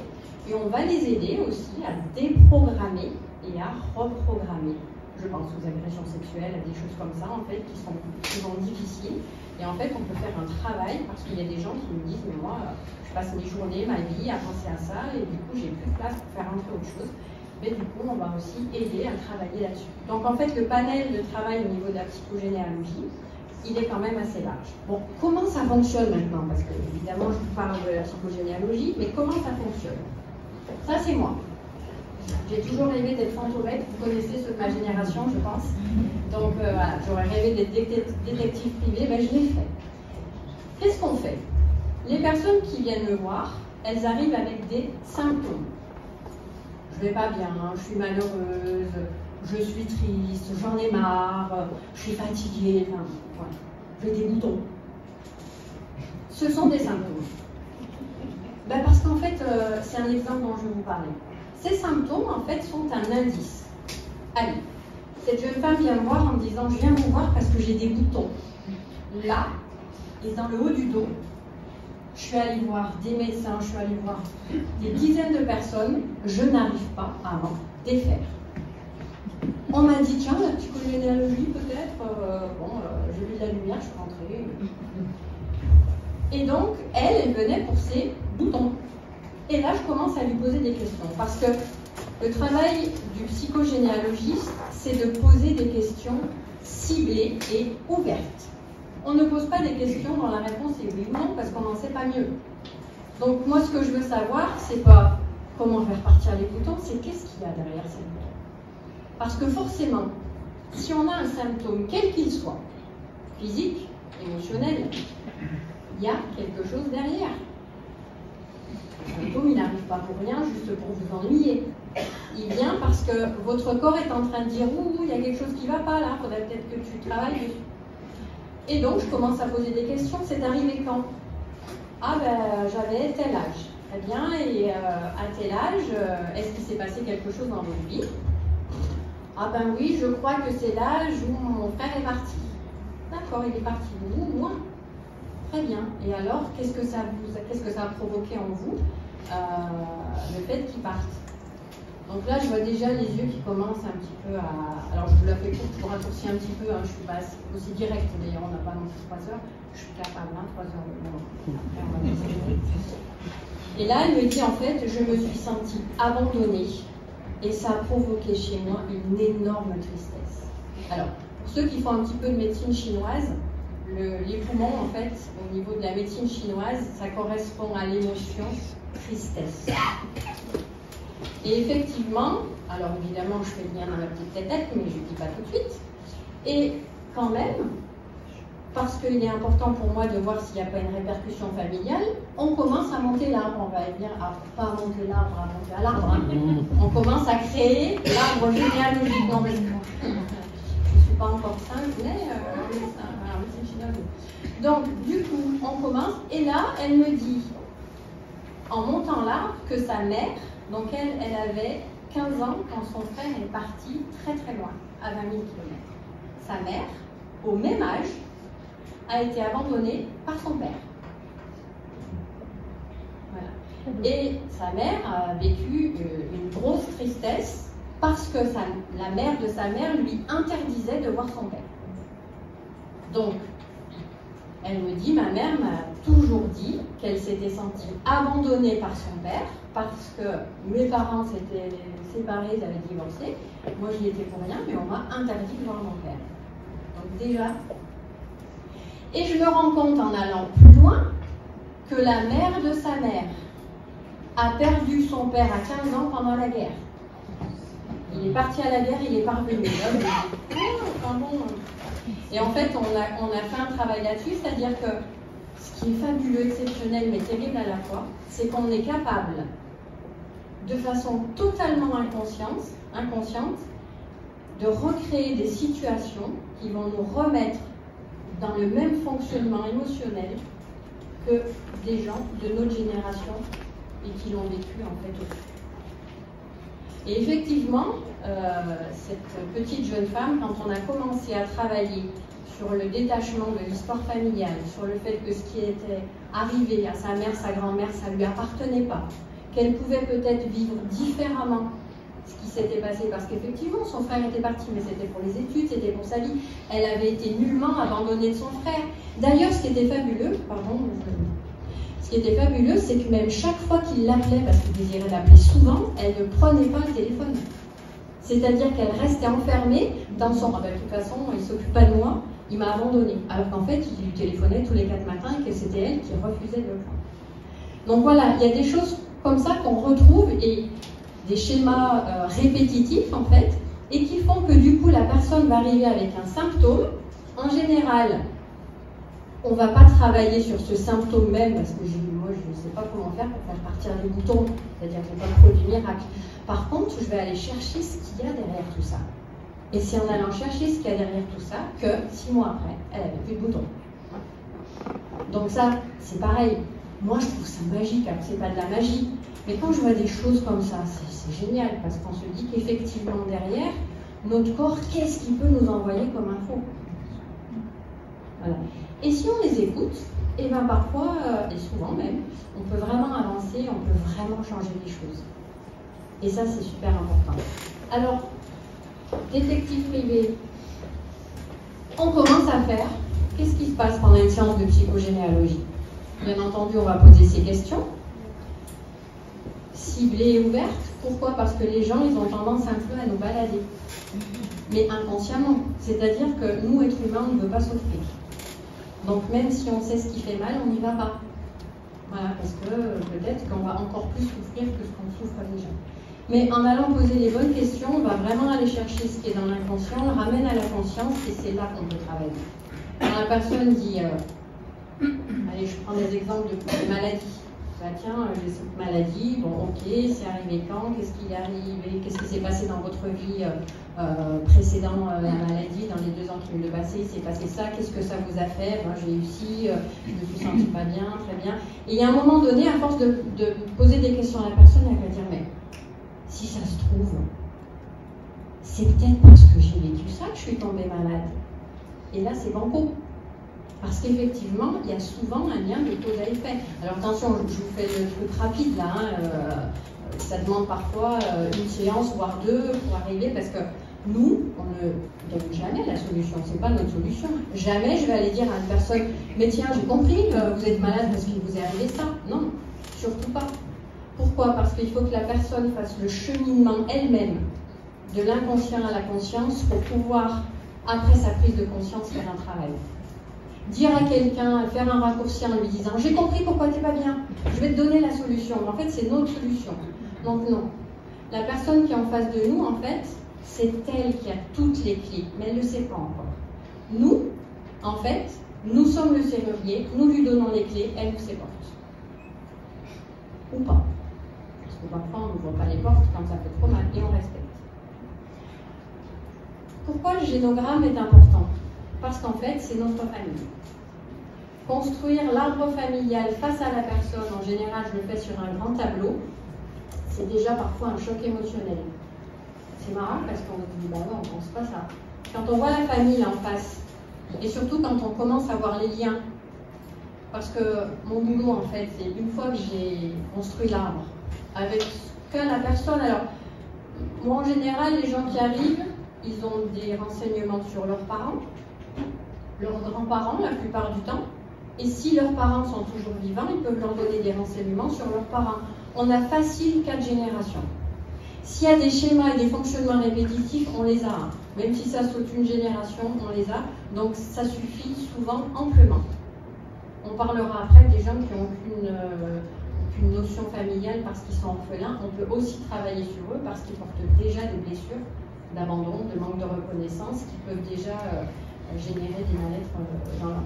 Et on va les aider aussi à déprogrammer et à reprogrammer. Je pense aux agressions sexuelles, à des choses comme ça, en fait, qui sont souvent difficiles. Et en fait, on peut faire un travail, parce qu'il y a des gens qui me disent, mais moi, je passe mes journées, ma vie à penser à ça, et du coup, j'ai plus de place pour faire entrer autre chose. Mais du coup, on va aussi aider à travailler là-dessus. Donc, en fait, le panel de travail au niveau de la psychogénéalogie, il est quand même assez large. Bon, comment ça fonctionne maintenant? Parce que, évidemment, je vous parle de la psychogénéalogie, mais comment ça fonctionne? Ça, c'est moi. J'ai toujours rêvé d'être fantomètre, vous connaissez ceux de ma génération, je pense. Donc voilà, j'aurais rêvé d'être détective privé, ben je l'ai fait. Qu'est-ce qu'on fait? Les personnes qui viennent me voir, elles arrivent avec des symptômes. je vais pas bien, je suis malheureuse, je suis triste, j'en ai marre, je suis fatiguée, enfin, voilà, j'ai des boutons. Ce sont des symptômes. Ben parce qu'en fait, c'est un exemple dont je vais vous parler. Ces symptômes, en fait, sont un indice. Allez, cette jeune femme vient me voir en me disant, je viens vous voir parce que j'ai des boutons. Là, et dans le haut du dos, je suis allée voir des médecins, je suis allée voir des dizaines de personnes, je n'arrive pas à m'en défaire. On m'a dit, tiens, la psychogénéalogie peut-être, j'ai vu de la lumière, je suis rentrée. Et donc, elle venait pour ses boutons. Et là, je commence à lui poser des questions. Parce que le travail du psychogénéalogiste, c'est de poser des questions ciblées et ouvertes. On ne pose pas des questions dont la réponse est oui ou non, parce qu'on n'en sait pas mieux. Donc, moi, ce que je veux savoir, c'est pas comment faire partir les boutons, c'est qu'est-ce qu'il y a derrière ces boutons. Parce que forcément, si on a un symptôme, quel qu'il soit, physique, émotionnel, il y a quelque chose derrière. Le symptôme, il n'arrive pas pour rien, juste pour vous ennuyer. Il vient parce que votre corps est en train de dire « Ouh, il y a quelque chose qui ne va pas là, il faudrait peut-être que tu travailles dessus. » Et donc, je commence à poser des questions. C'est arrivé quand? Ah ben, j'avais tel âge. Très bien, et à tel âge, est-ce qu'il s'est passé quelque chose dans votre vie? Ah ben oui, je crois que c'est l'âge où mon frère est parti. D'accord, il est parti où? Moi. Très bien. Et alors, qu'est-ce que ça a provoqué en vous, le fait qu'il parte? Donc là, je vois déjà les yeux qui commencent un petit peu à... Alors, je vous la fais courte, je vous raccourcis un petit peu, hein, je ne suis pas aussi directe, d'ailleurs, on n'a pas non plus 3 heures. Je suis capable, 3 heures. Après, on va essayer. Et là, elle me dit, en fait, je me suis sentie abandonnée et ça a provoqué chez moi une énorme tristesse. Alors, pour ceux qui font un petit peu de médecine chinoise, les poumons, en fait, au niveau de la médecine chinoise, ça correspond à l'émotion tristesse. Et effectivement, alors évidemment, je fais le lien dans ma petite tête, mais je ne dis pas tout de suite. Et quand même, parce qu'il est important pour moi de voir s'il n'y a pas une répercussion familiale, on commence à monter l'arbre. On va dire, pas à monter l'arbre, à monter à l'arbre. Hein. On commence à créer l'arbre généalogique. Non, mais je ne suis pas encore simple, mais médecine chinoise. Donc, du coup, on commence, et là, elle me dit, en montant l'arbre, que sa mère, donc elle avait 15 ans quand son frère est parti très très loin, à 20 000 km. Sa mère, au même âge, a été abandonnée par son père. Voilà. Et sa mère a vécu une grosse tristesse parce que la mère de sa mère lui interdisait de voir son père. Donc, elle me dit, ma mère m'a toujours dit qu'elle s'était sentie abandonnée par son père parce que mes parents s'étaient séparés, ils avaient divorcé. Moi, j'y étais pour rien, mais on m'a interdit de voir mon père. Donc déjà... Et je me rends compte en allant plus loin que la mère de sa mère a perdu son père à 15 ans pendant la guerre. Il est parti à la guerre, il est pas revenu. Et en fait, on a fait un travail là-dessus, c'est-à-dire que ce qui est fabuleux, exceptionnel, mais terrible à la fois, c'est qu'on est capable, de façon totalement inconsciente, de recréer des situations qui vont nous remettre dans le même fonctionnement émotionnel que des gens de notre génération et qui l'ont vécu en fait aussi. Et effectivement, cette petite jeune femme, quand on a commencé à travailler sur le détachement de l'histoire familiale, sur le fait que ce qui était arrivé à sa mère, sa grand-mère, ça ne lui appartenait pas, qu'elle pouvait peut-être vivre différemment ce qui s'était passé, parce qu'effectivement, son frère était parti, mais c'était pour les études, c'était pour sa vie. Elle avait été nullement abandonnée de son frère. D'ailleurs, ce qui était fabuleux, c'est que même chaque fois qu'il l'appelait, parce qu'il désirait l'appeler souvent, elle ne prenait pas le téléphone. C'est-à-dire qu'elle restait enfermée dans son... Ah ben, de toute façon, il ne s'occupe pas de moi, il m'a abandonnée. Alors qu'en fait, il lui téléphonait tous les 4 matins et que c'était elle qui refusait de le faire. Donc voilà, il y a des choses comme ça qu'on retrouve et des schémas répétitifs en fait, et qui font que du coup la personne va arriver avec un symptôme, en général on ne va pas travailler sur ce symptôme même, parce que moi, je ne sais pas comment faire pour faire partir les boutons, c'est-à-dire que je n'ai pas le produit miracle. Par contre, je vais aller chercher ce qu'il y a derrière tout ça. Et c'est en allant chercher ce qu'il y a derrière tout ça que 6 mois après, elle n'avait plus de boutons. Donc ça, c'est pareil. Moi, je trouve ça magique, alors c'est pas de la magie. Mais quand je vois des choses comme ça, c'est génial, parce qu'on se dit qu'effectivement derrière, notre corps, qu'est-ce qu'il peut nous envoyer comme info? Voilà. Et si on les écoute, et bien parfois, et souvent même, on peut vraiment avancer, on peut vraiment changer les choses. Et ça, c'est super important. Alors, détective privé, on commence à faire. Qu'est-ce qui se passe pendant une séance de psychogénéalogie? Bien entendu, on va poser ces questions. Ciblées et ouvertes. Pourquoi? Parce que les gens, ils ont tendance un peu à nous balader. Mais inconsciemment. C'est-à-dire que nous, êtres humains, on ne veut pas souffrir. Donc même si on sait ce qui fait mal, on n'y va pas. Voilà, parce que peut-être qu'on va encore plus souffrir que ce qu'on souffre déjà. Mais en allant poser les bonnes questions, on va vraiment aller chercher ce qui est dans l'inconscient, on le ramène à la conscience et c'est là qu'on peut travailler. Quand la personne dit, allez, je prends des exemples de maladies. Bah, tiens, j'ai cette maladie, bon ok, c'est arrivé quand? Qu'est-ce qui est arrivé? Qu'est-ce qui s'est passé dans votre vie précédant la maladie, dans les 2 ans qui viennent de passer? Il s'est passé ça, qu'est-ce que ça vous a fait? Moi j'ai eu ci, je me suis sentie pas bien, très bien. Et il y a un moment donné, à force de poser des questions à la personne, elle va dire, mais si ça se trouve, c'est peut-être parce que j'ai vécu ça que je suis tombée malade. Et là, c'est banco. Parce qu'effectivement, il y a souvent un lien de cause à effet. Alors attention, je vous fais le truc rapide là. Ça demande parfois une séance, voire 2 pour arriver, parce que nous, on ne donne jamais la solution. C'est pas notre solution. Jamais je vais aller dire à une personne, mais tiens, j'ai compris que vous êtes malade parce qu'il vous est arrivé ça. Non, surtout pas. Pourquoi? Parce qu'il faut que la personne fasse le cheminement elle-même de l'inconscient à la conscience pour pouvoir, après sa prise de conscience, faire un travail. Dire à quelqu'un, faire un raccourci en lui disant « j'ai compris pourquoi tu n'es pas bien, je vais te donner la solution ». Mais en fait, c'est notre solution. Donc non. La personne qui est en face de nous, en fait, c'est elle qui a toutes les clés, mais elle ne le sait pas encore. Nous, en fait, nous sommes le serrurier, nous lui donnons les clés, elle nous ses portes. Ou pas. Parce que parfois, on n'ouvre pas les portes quand ça fait trop mal et on respecte. Pourquoi le génogramme est important? Parce qu'en fait, c'est notre famille. Construire l'arbre familial face à la personne, en général, je le fais sur un grand tableau, c'est déjà parfois un choc émotionnel. C'est marrant parce qu'on se dit, bah ouais, on ne pense pas ça. Quand on voit la famille en face, et surtout quand on commence à voir les liens, parce que mon boulot, en fait, c'est une fois que j'ai construit l'arbre, avec ce que la personne, alors, moi, en général, les gens qui arrivent, ils ont des renseignements sur leurs parents, leurs grands-parents la plupart du temps, et si leurs parents sont toujours vivants, ils peuvent leur donner des renseignements sur leurs parents. On a facile 4 générations. S'il y a des schémas et des fonctionnements répétitifs, on les a. Même si ça saute une génération, on les a. Donc ça suffit souvent amplement. On parlera après des gens qui n'ont aucune notion familiale parce qu'ils sont orphelins. On peut aussi travailler sur eux parce qu'ils portent déjà des blessures d'abandon, de manque de reconnaissance qui peuvent déjà générer des mal-être dans l'âme.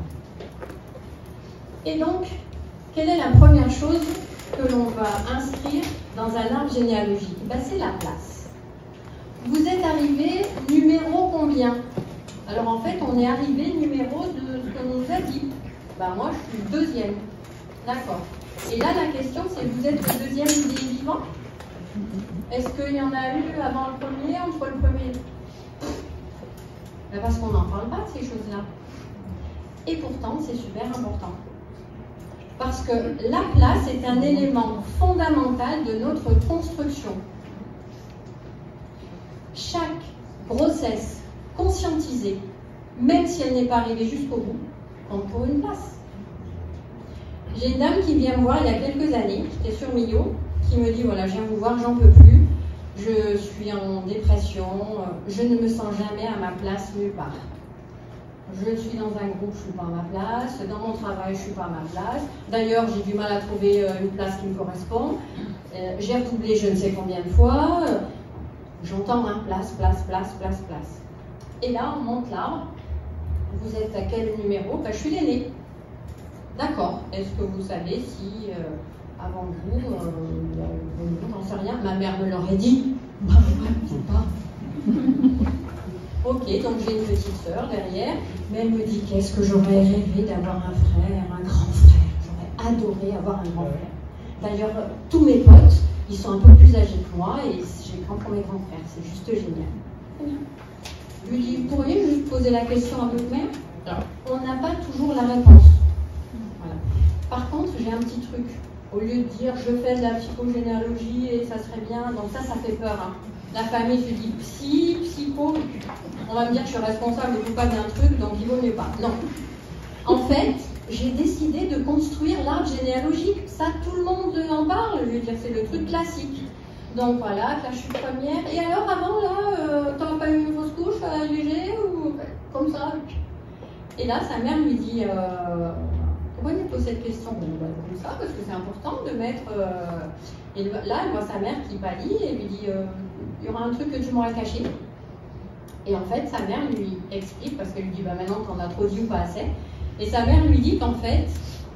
Et donc, quelle est la première chose que l'on va inscrire dans un arbre généalogique? Ben, c'est la place. Vous êtes arrivé numéro combien? Alors en fait, on est arrivé numéro de ce qu'on nous a dit. Ben, moi, je suis le 2e. D'accord. Et là, la question, c'est vous êtes le 2e des vivants? Est-ce qu'il y en a eu avant le premier, entre le premier? Ben, parce qu'on n'en parle pas de ces choses-là. Et pourtant, c'est super important. Parce que la place est un élément fondamental de notre construction. Chaque grossesse conscientisée, même si elle n'est pas arrivée jusqu'au bout, compte pour une place. J'ai une dame qui vient me voir il y a quelques années, j'étais sur Millau, qui me dit, voilà, je viens vous voir, j'en peux plus, je suis en dépression, je ne me sens jamais à ma place nulle part. Je suis dans un groupe, je ne suis pas à ma place. Dans mon travail, je ne suis pas à ma place. D'ailleurs, j'ai du mal à trouver une place qui me correspond. J'ai redoublé je ne sais combien de fois. J'entends place, place, place, place, place. Et là, on monte l'arbre. Vous êtes à quel numéro? Ben, je suis l'aîné. D'accord. Est-ce que vous savez si, avant vous, j'en sais rien, ma mère me l'aurait dit? Bah ouais, je sais pas. Ok, donc j'ai une petite sœur derrière, mais elle me dit qu'est-ce que j'aurais rêvé d'avoir un frère, un grand frère. J'aurais adoré avoir un grand frère. D'ailleurs, tous mes potes, ils sont un peu plus âgés que moi et j'ai grand pour mes grands frères. C'est juste génial. Je lui dis, vous pourriez juste poser la question à votre mère? Alors, on n'a pas toujours la réponse. Voilà. Par contre, j'ai un petit truc. Au lieu de dire je fais de la psychogénéalogie et ça serait bien, donc ça fait peur. Hein. La famille, je dis psycho, on va me dire que je suis responsable de tout pas d'un truc, donc il vaut mieux pas. Non. En fait, j'ai décidé de construire l'arbre généalogique. Ça, tout le monde en parle. Je veux dire, c'est le truc classique. Donc voilà, là je suis première. Et alors avant, là, t'as pas eu une fausse couche à l'UG ou comme ça? Et là, sa mère lui dit pourquoi il me pose cette question? Comme ça, parce que c'est important de mettre. Et là, elle voit sa mère qui pâlit et lui dit il y aura un truc que tu m'aurais caché. Et en fait, sa mère lui explique, parce qu'elle lui dit bah, maintenant t'en as trop dit ou pas assez. Et sa mère lui dit qu'en fait,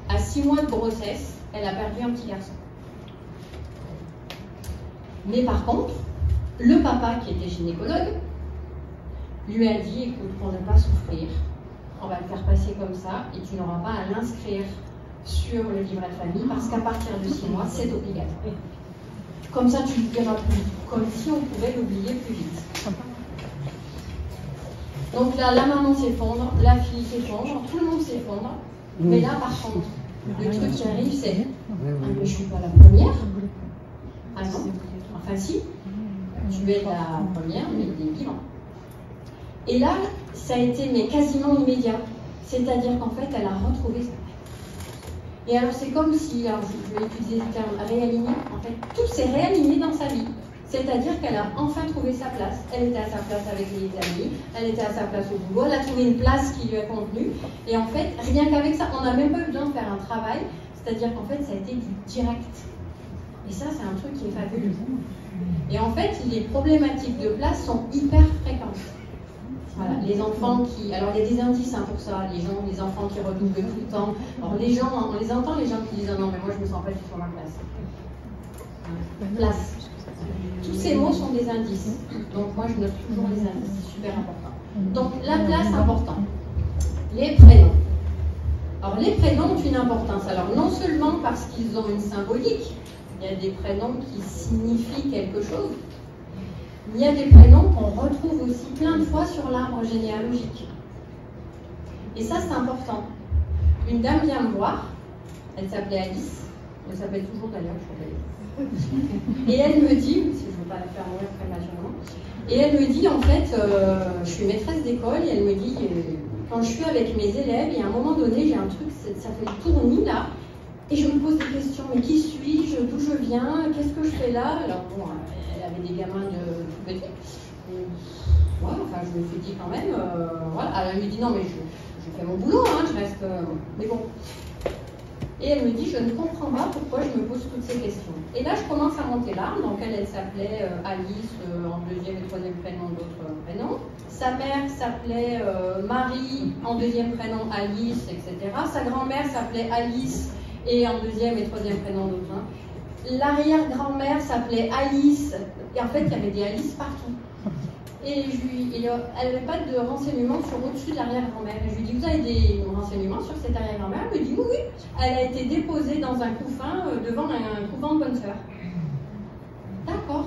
à 6 mois de grossesse, elle a perdu un petit garçon. Mais par contre, le papa qui était gynécologue lui a dit écoute, pour ne pas souffrir, on va le faire passer comme ça et tu n'auras pas à l'inscrire sur le livret de famille parce qu'à partir de 6 mois, c'est obligatoire. Comme ça, tu le diras plus, comme si on pouvait l'oublier plus vite. Donc là, la maman s'effondre, la fille s'effondre, tout le monde s'effondre. Mais là, par contre, le truc qui arrive, c'est mais je ne suis pas la première. Ah non, enfin si, tu es la première, mais il est vivant. Et là, ça a été mais quasiment immédiat. C'est-à-dire qu'en fait, elle a retrouvé sa mère. Et alors, c'est comme si, alors je vais utiliser le terme réaligné, en fait, tout s'est réaligné dans sa vie. C'est-à-dire qu'elle a enfin trouvé sa place. Elle était à sa place avec les amis, elle était à sa place au boulot, elle a trouvé une place qui lui a convenu. Et en fait, rien qu'avec ça, on n'a même pas eu besoin de faire un travail. C'est-à-dire qu'en fait, ça a été du direct. Et ça, c'est un truc qui est fabuleux. Et en fait, les problématiques de place sont hyper fréquentes. Voilà, les enfants qui... Alors, il y a des indices hein, pour ça. Les enfants qui redoublent tout le temps. Alors, les gens, on les entend, les gens qui disent « Non, mais moi, je ne me sens pas du tout sur ma place. » Place. Tous ces mots sont des indices. Donc, moi, je note toujours les indices. C'est super important. Donc, la place, important. Les prénoms. Alors, les prénoms ont une importance. Alors, non seulement parce qu'ils ont une symbolique, il y a des prénoms qui signifient quelque chose, mais il y a des prénoms qu'on retrouve aussi plein de fois sur l'arbre généalogique. Et ça, c'est important. Une dame vient me voir, elle s'appelait Alice, elle s'appelle toujours d'ailleurs, et elle me dit, si je ne veux pas la faire mourir prématurément, et elle me dit, en fait, je suis maîtresse d'école, et elle me dit, quand je suis avec mes élèves, et à un moment donné, j'ai un truc, ça fait le tournis là, et je me pose des questions, mais qui suis-je, d'où je viens, qu'est-ce que je fais là? Alors bon, elle avait des gamins de tout petit. Ouais, enfin, je me suis dit quand même, voilà. Elle me dit non, mais je fais mon boulot, hein, je reste. Mais bon. Et elle me dit, je ne comprends pas pourquoi je me pose toutes ces questions. Et là, je commence à monter l'arbre. Donc, elle s'appelait Alice en deuxième et troisième prénom, d'autres prénoms. Sa mère s'appelait Marie en deuxième prénom, Alice, etc. Sa grand-mère s'appelait Alice et en deuxième et troisième prénom, d'autres. L'arrière-grand-mère s'appelait Alice. Et en fait, il y avait des Alice partout. Et elle n'avait pas de renseignements sur au-dessus de l'arrière-grand-mère. Et je lui dis, vous avez des renseignements sur cette arrière-grand-mère? Elle me dit, oui, oui. Elle a été déposée dans un couffin devant un couvent de bonne sœur. D'accord.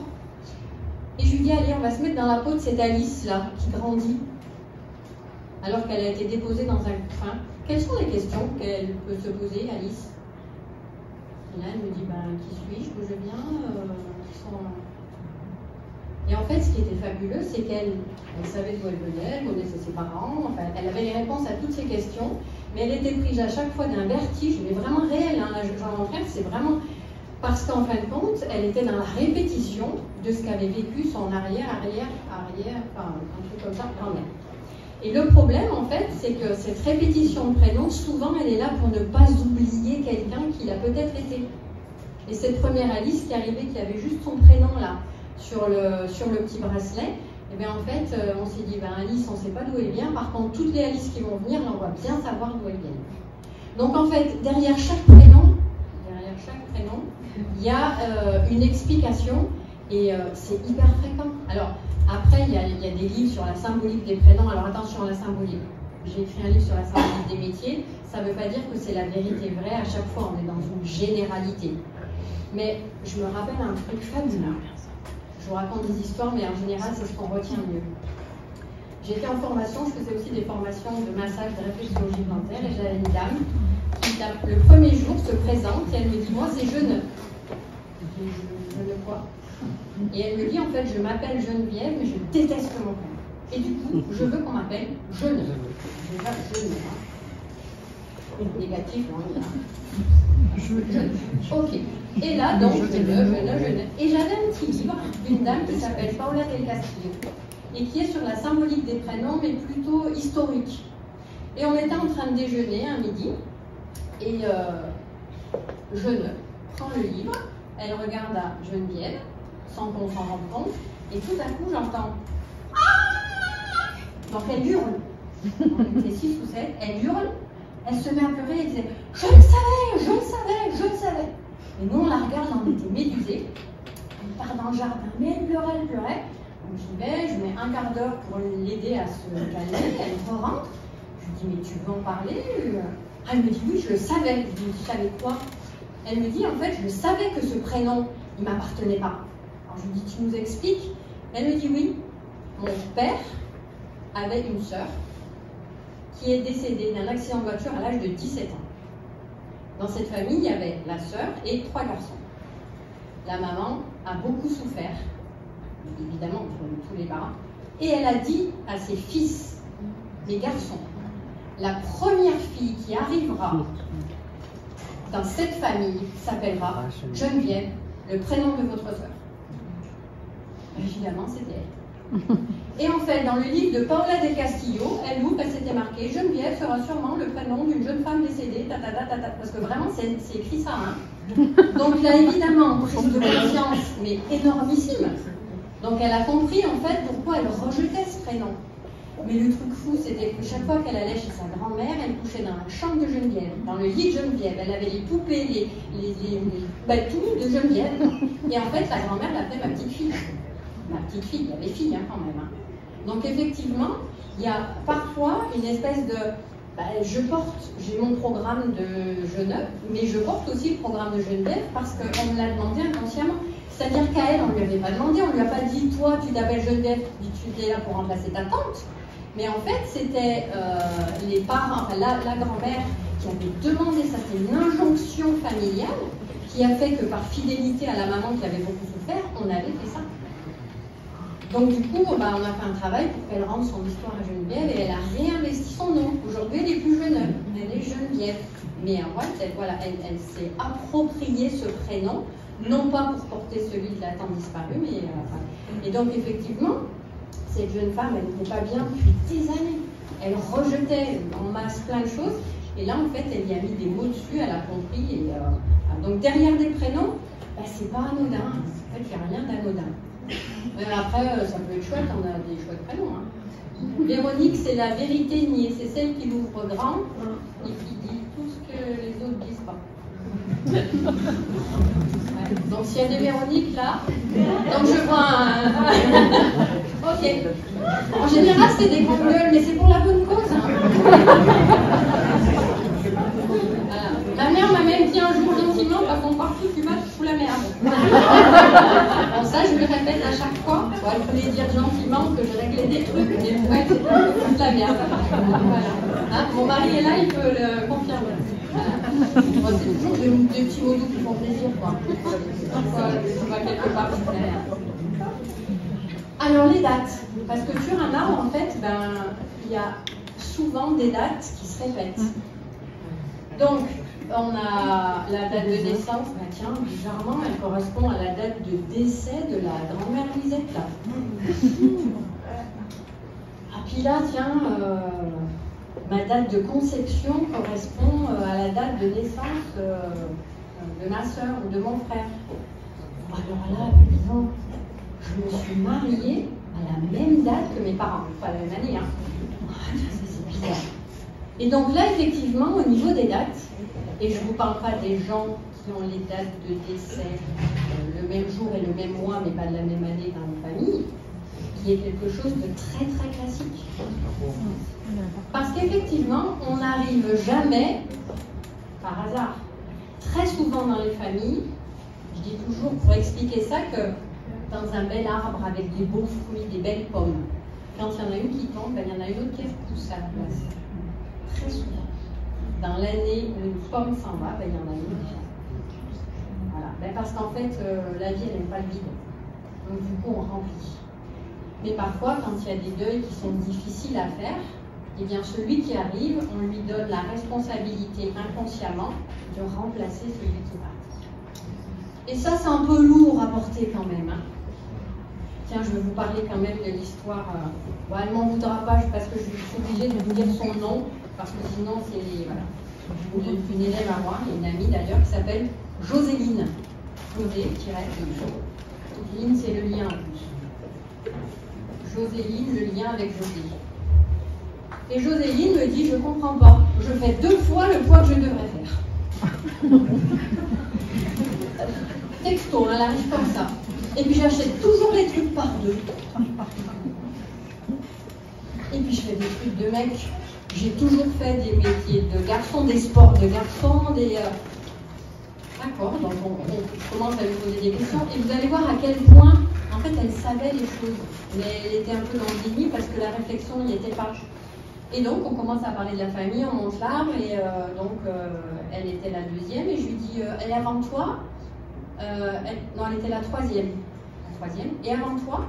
Et je lui dis, allez, on va se mettre dans la peau de cette Alice-là, qui grandit, alors qu'elle a été déposée dans un couffin. Quelles sont les questions qu'elle peut se poser, Alice? Et là, elle me dit, ben, qui suis-je, d'où je viens, qui sont... Et en fait, ce qui était fabuleux, c'est qu'elle savait d'où elle venait, elle connaissait ses parents, enfin, elle avait les réponses à toutes ces questions, mais elle était prise à chaque fois d'un vertige, mais vraiment réel. Hein, j'en montre, c'est vraiment parce qu'en fin de compte, elle était dans la répétition de ce qu'avait vécu son arrière, enfin, un truc comme ça, grand-mère. Et le problème, en fait, c'est que cette répétition de prénoms, souvent, elle est là pour ne pas oublier quelqu'un qui l'a peut-être été. Et cette première Alice qui arrivait, qui avait juste son prénom là, sur le petit bracelet, et bien en fait, on s'est dit, ben Alice, on ne sait pas d'où elle vient. Par contre, toutes les Alice qui vont venir, là, on va bien savoir d'où elles viennent. Donc en fait, derrière chaque prénom, il y a une explication et c'est hyper fréquent. Alors après, il y a des livres sur la symbolique des prénoms. Alors attention à la symbolique. J'ai écrit un livre sur la symbolique des métiers. Ça ne veut pas dire que c'est la vérité vraie. À chaque fois, on est dans une généralité. Mais je me rappelle un truc fabuleux. Je vous raconte des histoires, mais en général, c'est ce qu'on retient le mieux. J'étais en formation, je faisais aussi des formations de massage, de réflexologie plantaire, et j'avais une dame qui, le premier jour, se présente et elle me dit, moi, c'est Geneviève. Je dis, Geneviève quoi? Et elle me dit, en fait, je m'appelle Geneviève, mais je déteste mon prénom. Et du coup, je veux qu'on m'appelle Geneviève. Déjà, Geneviève. Négatif, ok. Et là, donc, Geneviève. Et j'avais un petit livre d'une dame qui s'appelle Paula del Castillo et qui est sur la symbolique des prénoms, mais plutôt historique. Et on était en train de déjeuner un midi, et Geneviève prend le livre, elle regarde à Geneviève, sans qu'on s'en rende compte, et tout à coup, j'entends « Ah !» Donc elle hurle. On était 6 ou 7, elle hurle. Elle se met à pleurer et disait « Je le savais, je le savais, je le savais !» Et nous, on la regarde, on était médusés. Elle part dans le jardin, mais elle pleurait, elle pleurait. Donc j'y vais, je mets un quart d'heure pour l'aider à se calmer. Elle rentre. Je lui dis « Mais tu veux en parler ?» Elle me dit « Oui, je le savais. » Je lui dis « Tu savais quoi ?» Elle me dit « En fait, je savais que ce prénom, il ne m'appartenait pas. » Alors je lui dis « Tu nous expliques ?» Elle me dit « Oui, mon père avait une sœur qui est décédée d'un accident de voiture à l'âge de 17 ans. Dans cette famille, il y avait la sœur et 3 garçons. La maman a beaucoup souffert, évidemment, pour tous les parents, et elle a dit à ses fils, les garçons, la première fille qui arrivera dans cette famille s'appellera Geneviève, le prénom de votre sœur. Évidemment, c'était elle. Et en fait, dans le livre de Paula del Castillo, elle ouvre, elle s'était marquée Geneviève sera sûrement le prénom d'une jeune femme décédée, parce que vraiment, c'est écrit ça. Hein. Donc là, évidemment, prise de conscience, mais énormissime. Donc elle a compris en fait pourquoi elle rejetait ce prénom. Mais le truc fou, c'était que chaque fois qu'elle allait chez sa grand-mère, elle couchait dans la chambre de Geneviève, dans le lit de Geneviève. Elle avait les poupées, tout de Geneviève. Et en fait, la grand-mère l'appelait ma petite fille. Ma petite fille, il y avait fille hein, quand même. Hein. Donc effectivement, il y a parfois une espèce de... j'ai mon programme de Geneviève, mais je porte aussi le programme de Geneviève parce qu'on me l'a demandé inconsciemment. C'est-à-dire qu'à elle, on ne lui avait pas demandé, on ne lui a pas dit « Toi, tu t'appelles Geneviève, tu es là pour remplacer ta tante ». Mais en fait, c'était les parents, enfin, la grand-mère qui avait demandé ça, c'était une injonction familiale qui a fait que par fidélité à la maman qui avait beaucoup souffert, on avait fait ça. Donc du coup, on a fait un travail pour qu'elle rende son histoire à Geneviève et elle a réinvesti son nom. Aujourd'hui, elle est plus Geneviève, elle est Geneviève. Mais en fait, elle s'est appropriée ce prénom, non pas pour porter celui de la tante disparue, mais... Et donc effectivement, cette jeune femme, elle n'était pas bien depuis des années. Elle rejetait en masse plein de choses. Et là, en fait, elle y a mis des mots dessus, elle a compris. Et, donc derrière des prénoms, c'est pas anodin. En fait, il n'y a rien d'anodin. Après, ça peut être chouette, on a des chouettes prénoms. Hein. Véronique, c'est la vérité niée, c'est celle qui l'ouvre grand et qui dit tout ce que les autres ne disent pas. Ouais. Donc s'il y a des Véroniques là, donc je vois un... Ok. En général, c'est des grandes gueules, mais c'est pour la bonne cause. Hein. Voilà. Ma mère m'a même dit un jour gentiment, parce qu'on partout tu vas, tu fous la merde. Bon, ça, je lui répète à chaque fois. Bon, elle voulait dire gentiment que je réglais des trucs, mais ouais, c'est toute la merde. Voilà. Hein, mon mari est là, il peut le confirmer. Bon, c'est toujours des petits mots doux qui font plaisir, quoi. Parfois, on va quelque part, je fous la merde. Alors, les dates. Parce que sur un arbre, en fait, il y a souvent des dates qui se répètent. Donc, on a la date de naissance, tiens, bizarrement, elle correspond à la date de décès de la grand-mère Lisette, là. Ah, puis là, tiens, ma date de conception correspond à la date de naissance de ma soeur ou de mon frère. Alors là, disons, je me suis mariée à la même date que mes parents, pas la même année, hein. Ah, c'est bizarre. Et donc là, effectivement, au niveau des dates, et je ne vous parle pas des gens qui ont les dates de décès le même jour et le même mois, mais pas de la même année dans une famille, qui est quelque chose de très très classique. Parce qu'effectivement, on n'arrive jamais par hasard. Très souvent dans les familles, je dis toujours pour expliquer ça que dans un bel arbre avec des beaux fruits, des belles pommes, quand il y en a une qui tombe, ben, il y en a une autre qui repousse à la place. Très souvent. Dans l'année où une pomme s'en va, ben, il y en a une qui vient. Voilà. Ben, parce qu'en fait, la vie, elle n'aime pas le vide. Donc du coup, on remplit. Mais parfois, quand il y a des deuils qui sont difficiles à faire, eh bien celui qui arrive, on lui donne la responsabilité inconsciemment de remplacer celui qui part. Et ça, c'est un peu lourd à porter quand même. Hein. Tiens, je vais vous parler quand même de l'histoire. Bon, elle ne m'en voudra pas parce que je suis obligée de vous dire son nom, parce que sinon, c'est voilà. Une élève à moi, une amie d'ailleurs, qui s'appelle Joséline. Joséline, c'est le lien en plus. Joséline, le lien avec José. Et Joséline me dit, je ne comprends pas, je fais 2 fois le poids que je devrais faire. Texto, elle arrive comme ça. Et puis j'achète toujours les trucs par 2. Et puis je fais des trucs de mec. J'ai toujours fait des métiers de garçon, des sports de garçon, des... D'accord, donc on commence à lui poser des questions. Et vous allez voir à quel point, en fait, elle savait les choses. Mais elle était un peu dans le déni parce que la réflexion n'y était pas. Et donc, on commence à parler de la famille, on monte l'arbre. Et elle était la 2e. Et je lui dis, elle est avant toi non, elle était la 3e. La 3e. Et avant toi,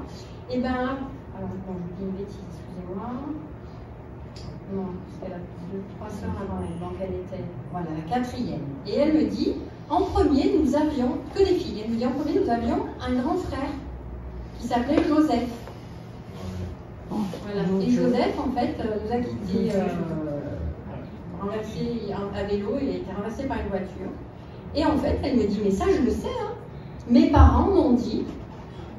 eh ben, alors, bon, je vous dis une bêtise, excusez-moi. Non, c'était la 3 sœurs avant elle, donc elle était, voilà, la 4e. Et elle me dit, en premier, nous avions, que des filles, elle me dit, en premier, nous avions un grand frère qui s'appelait Joseph. Voilà. Et Joseph, en fait, nous a quittés renversé à vélo, il a été renversé par une voiture. Et en fait, elle me dit, mais ça, je le sais, hein. Mes parents m'ont dit,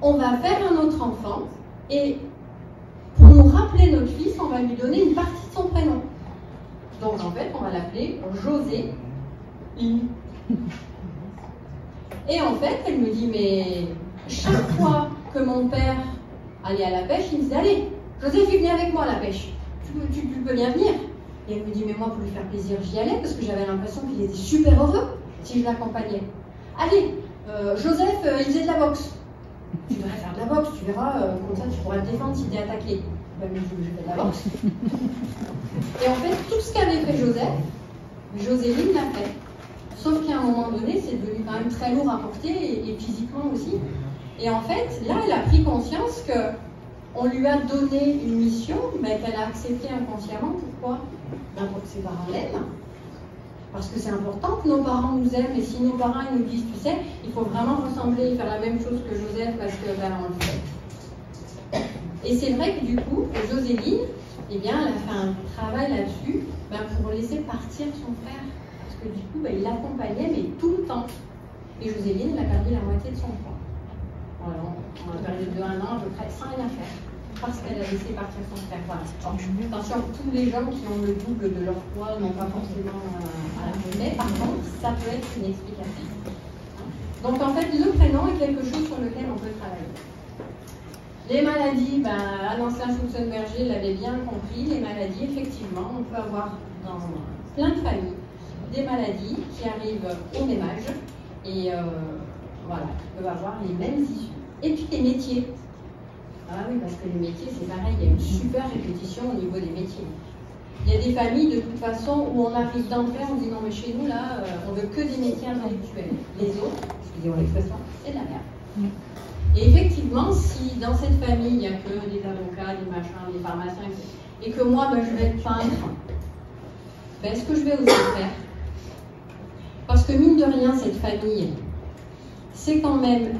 on va faire un autre enfant, et pour nous rappeler notre fils, on va lui donner une partie de son prénom. Donc, en fait, on va l'appeler José. Et en fait, elle me dit, mais chaque fois que mon père allait à la pêche, il me disait, allez, Joseph, viens avec moi à la pêche. Tu peux bien venir. Et elle me dit, mais moi, pour lui faire plaisir, j'y allais, parce que j'avais l'impression qu'il était super heureux si je l'accompagnais. Allez, Joseph, il faisait de la boxe. Tu devrais faire de la boxe, tu verras, comme ça tu pourras te défendre si tu es attaqué. Ben, je fais de la boxe. Et en fait, tout ce qu'avait fait Joseph, Joséline l'a fait. Sauf qu'à un moment donné, c'est devenu quand même très lourd à porter, et physiquement aussi. Et en fait, là, elle a pris conscience qu'on lui a donné une mission, mais qu'elle a accepté inconsciemment. Pourquoi? Ben, pour que ses parents l'aiment. Parce que c'est important que nos parents nous aiment, et si nos parents ils nous disent, tu sais, il faut vraiment ressembler et faire la même chose que Joseph, parce que ben, on le fait. Et c'est vrai que du coup, Joséline, eh bien, elle a fait un travail là-dessus ben, pour laisser partir son frère. Parce que du coup, ben, il l'accompagnait, mais tout le temps. Et Joséline, elle a perdu la moitié de son poids. Voilà, en une période de 1 an, à peu près, sans rien faire. Parce qu'elle a laissé partir son frère. Voilà. Attention, tous les gens qui ont le double de leur poids n'ont pas forcément à la monnaie. Par contre, ça peut être une explication. Donc en fait, le prénom est quelque chose sur lequel on peut travailler. Les maladies, ben, l'ancien Schutzenberger l'avait bien compris. Les maladies, effectivement, on peut avoir dans plein de familles des maladies qui arrivent au même âge et voilà, qui peuvent avoir les mêmes issues. Et puis les métiers. Ah oui, parce que les métiers, c'est pareil, il y a une super répétition au niveau des métiers. Il y a des familles, de toute façon, où on arrive d'entrée, on dit non, mais chez nous, là, on veut que des métiers intellectuels. Les autres, excusez-moi l'expression, c'est de la merde. Et effectivement, si dans cette famille, il n'y a que des avocats, des machins, des pharmaciens, et que moi, ben, je vais être peintre, ben, est-ce que je vais oser le faire? Parce que mine de rien, cette famille, c'est quand même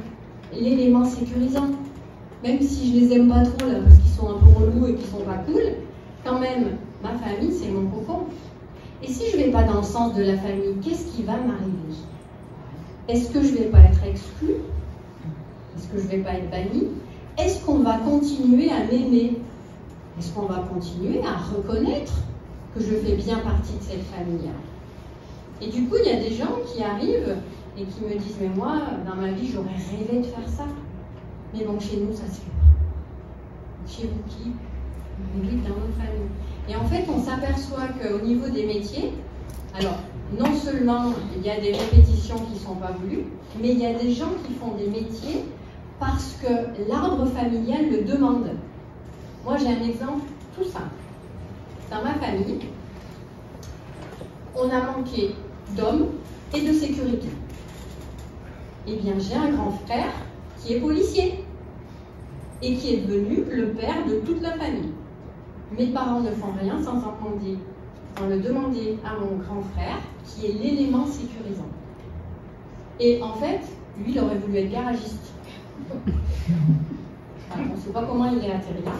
l'élément sécurisant. Même si je les aime pas trop là, parce qu'ils sont un peu relous et qu'ils sont pas cool, quand même, ma famille, c'est mon cocon. Et si je vais pas dans le sens de la famille, qu'est-ce qui va m'arriver? Est-ce que je vais pas être exclue? Est-ce que je vais pas être bannie? Est-ce qu'on va continuer à m'aimer? Est-ce qu'on va continuer à reconnaître que je fais bien partie de cette famille. Et du coup, il y a des gens qui arrivent et qui me disent, mais moi, dans ma vie, j'aurais rêvé de faire ça. Mais bon, chez nous, ça se fait pas. Chez vous qui? Oui, dans notre famille. Et en fait, on s'aperçoit qu'au niveau des métiers, alors, non seulement il y a des répétitions qui ne sont pas voulues, mais il y a des gens qui font des métiers parce que l'arbre familial le demande. Moi, j'ai un exemple tout simple. Dans ma famille, on a manqué d'hommes et de sécurité. Eh bien, j'ai un grand frère qui est policier et qui est devenu le père de toute la famille. Mes parents ne font rien sans le demander à mon grand frère, qui est l'élément sécurisant. Et en fait, lui, il aurait voulu être garagiste. Alors, on ne sait pas comment il est atterri là.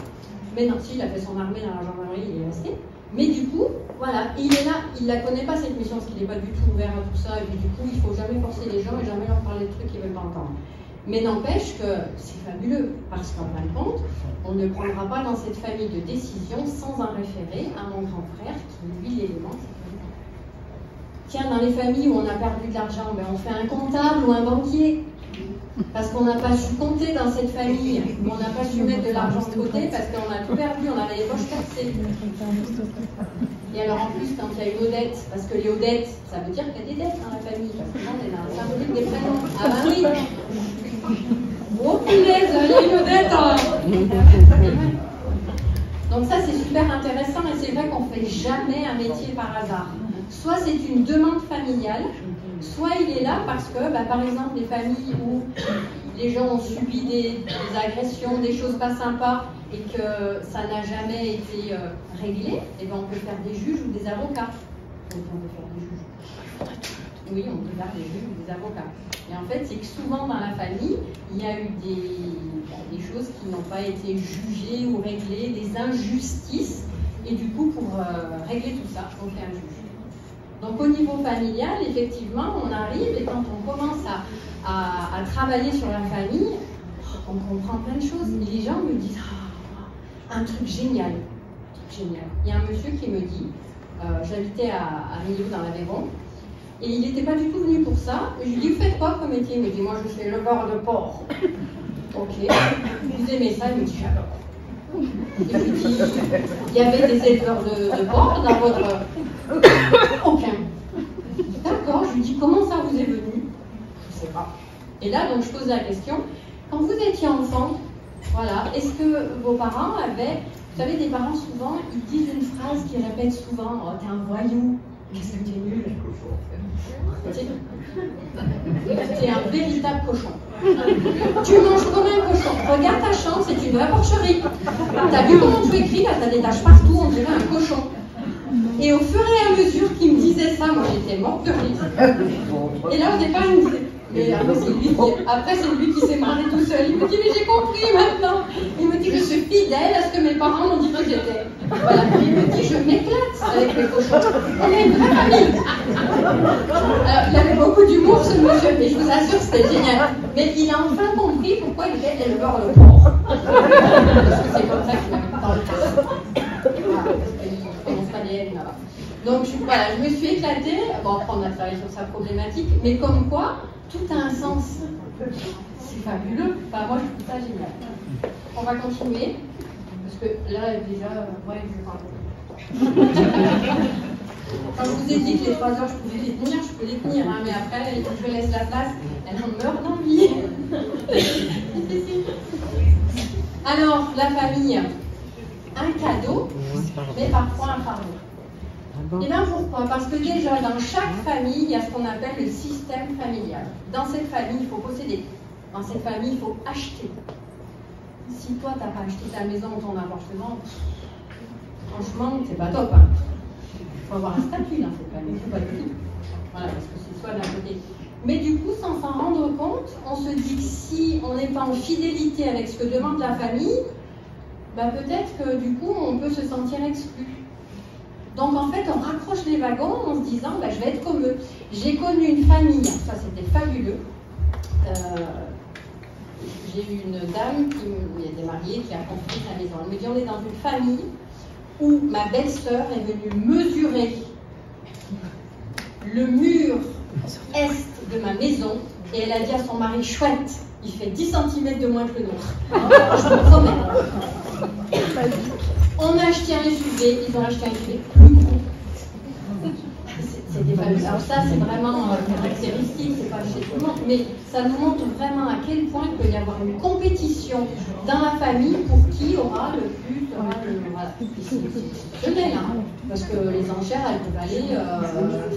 Mais non, si, il a fait son armée dans la gendarmerie, il est resté. Mais du coup, voilà, il est là, il ne la connaît pas cette mission, parce qu'il n'est pas du tout ouvert à tout ça. Et puis du coup, il ne faut jamais forcer les gens et jamais leur parler de trucs qu'ils ne veulent pas entendre. Mais n'empêche que c'est fabuleux, parce qu'en fin de compte, on ne prendra pas dans cette famille de décision sans en référer à mon grand frère, qui lui, l'élément sécurisant. Tiens, dans les familles où on a perdu de l'argent, ben on fait un comptable ou un banquier. Parce qu'on n'a pas su compter dans cette famille, on n'a pas su mettre de l'argent de côté parce qu'on a tout perdu, on avait les poches cassées. Et alors en plus, quand il y a une Odette, parce que les Odettes, ça veut dire qu'il y a des dettes dans la famille, parce que on est dans la symbolique des prénoms. Ah bah oui. Oh punaise, il y a une Odette. Donc ça c'est super intéressant et c'est vrai qu'on ne fait jamais un métier par hasard. Soit c'est une demande familiale, soit il est là parce que, bah, par exemple, les familles où les gens ont subi des agressions, des choses pas sympas et que ça n'a jamais été réglé, et ben on peut faire des juges ou des avocats. Donc on peut faire des juges. Oui, on peut faire des juges ou des avocats. Et en fait, c'est que souvent dans la famille, il y a eu des choses qui n'ont pas été jugées ou réglées, des injustices, et du coup, pour régler tout ça, on fait un juge. Donc au niveau familial, effectivement, on arrive et quand on commence à travailler sur la famille, on comprend plein de choses. Et les gens me disent un truc génial. Génial. Il y a un monsieur qui me dit, j'habitais à Millau dans l'Aveyron, et il n'était pas du tout venu pour ça. Et je lui dis, vous faites quoi comme métier? Il me dit, moi je suis éleveur de porc. Ok. Vous aimez ça? Il me dit, j'adore. Et je lui dis, il y avait des éleveurs de porc dans votre... Aucun. D'accord, je lui dis, comment ça vous est venu? Je ne sais pas. Et là, donc, je pose la question, quand vous étiez enfant, voilà, est-ce que vos parents avaient... Vous savez, des parents, souvent, ils disent une phrase qu'ils répètent souvent, oh, t'es un voyou, qu'est-ce que t'es nul? T'es un véritable cochon. Tu manges comme un cochon. Regarde ta chambre, c'est une vraie porcherie. T'as vu comment tu écris? Là, t'as des taches partout, on dirait un cochon. Et au fur et à mesure qu'il me disait ça, moi j'étais morte de rire. Et là au départ il me disait, mais après c'est lui qui s'est marré tout seul. Il me dit, mais j'ai compris maintenant. Il me dit que je suis fidèle à ce que mes parents m'ont dit que j'étais. Voilà. Il me dit, je m'éclate avec les cochons. On est une vraie famille. Alors il avait beaucoup d'humour ce monsieur, mais je vous assure que c'était génial. Mais il a enfin compris pourquoi il était éleveur de porc. Parce que c'est comme ça qu'il m'avait parlé. Donc voilà, je me suis éclatée. Bon, après on a travaillé sur sa problématique, mais comme quoi, tout a un sens. C'est fabuleux. Enfin, moi je trouve ça génial. On va continuer, parce que là déjà, ouais, je vais parler. Quand je vous ai dit que les 3 heures je pouvais les tenir, je peux les tenir, hein, mais après, je laisse la place, elles en meurent d'envie. Alors, la famille, un cadeau, mais parfois un fardeau. Et bien pourquoi? Parce que déjà, dans chaque famille, il y a ce qu'on appelle le système familial. Dans cette famille, il faut posséder. Dans cette famille, il faut acheter. Si toi, tu n'as pas acheté ta maison ou ton appartement, franchement, c'est pas top. Hein. Il faut avoir un statut dans cette famille, il ne faut pas du tout. Voilà, parce que c'est soit d'un côté. Mais du coup, sans s'en rendre compte, on se dit que si on n'est pas en fidélité avec ce que demande la famille, bah peut-être que du coup, on peut se sentir exclu. Donc en fait, on raccroche les wagons en se disant, bah, je vais être comme eux. J'ai connu une famille, ça c'était fabuleux. J'ai eu une dame qui était mariée, qui a construit sa maison. Elle me dit, on est dans une famille où ma belle-sœur est venue mesurer le mur est de ma maison et elle a dit à son mari, chouette, il fait 10 cm de moins que le nôtre. Je vous promets. On a acheté un SUV, ils ont acheté un SUV plus gros. C'est des familles. Alors ça, c'est vraiment caractéristique, c'est pas chez tout le monde, mais ça nous montre vraiment à quel point il peut y avoir une compétition dans la famille pour qui aura le plus, voilà. C'est exceptionnel, hein, parce que les enchères, elles peuvent aller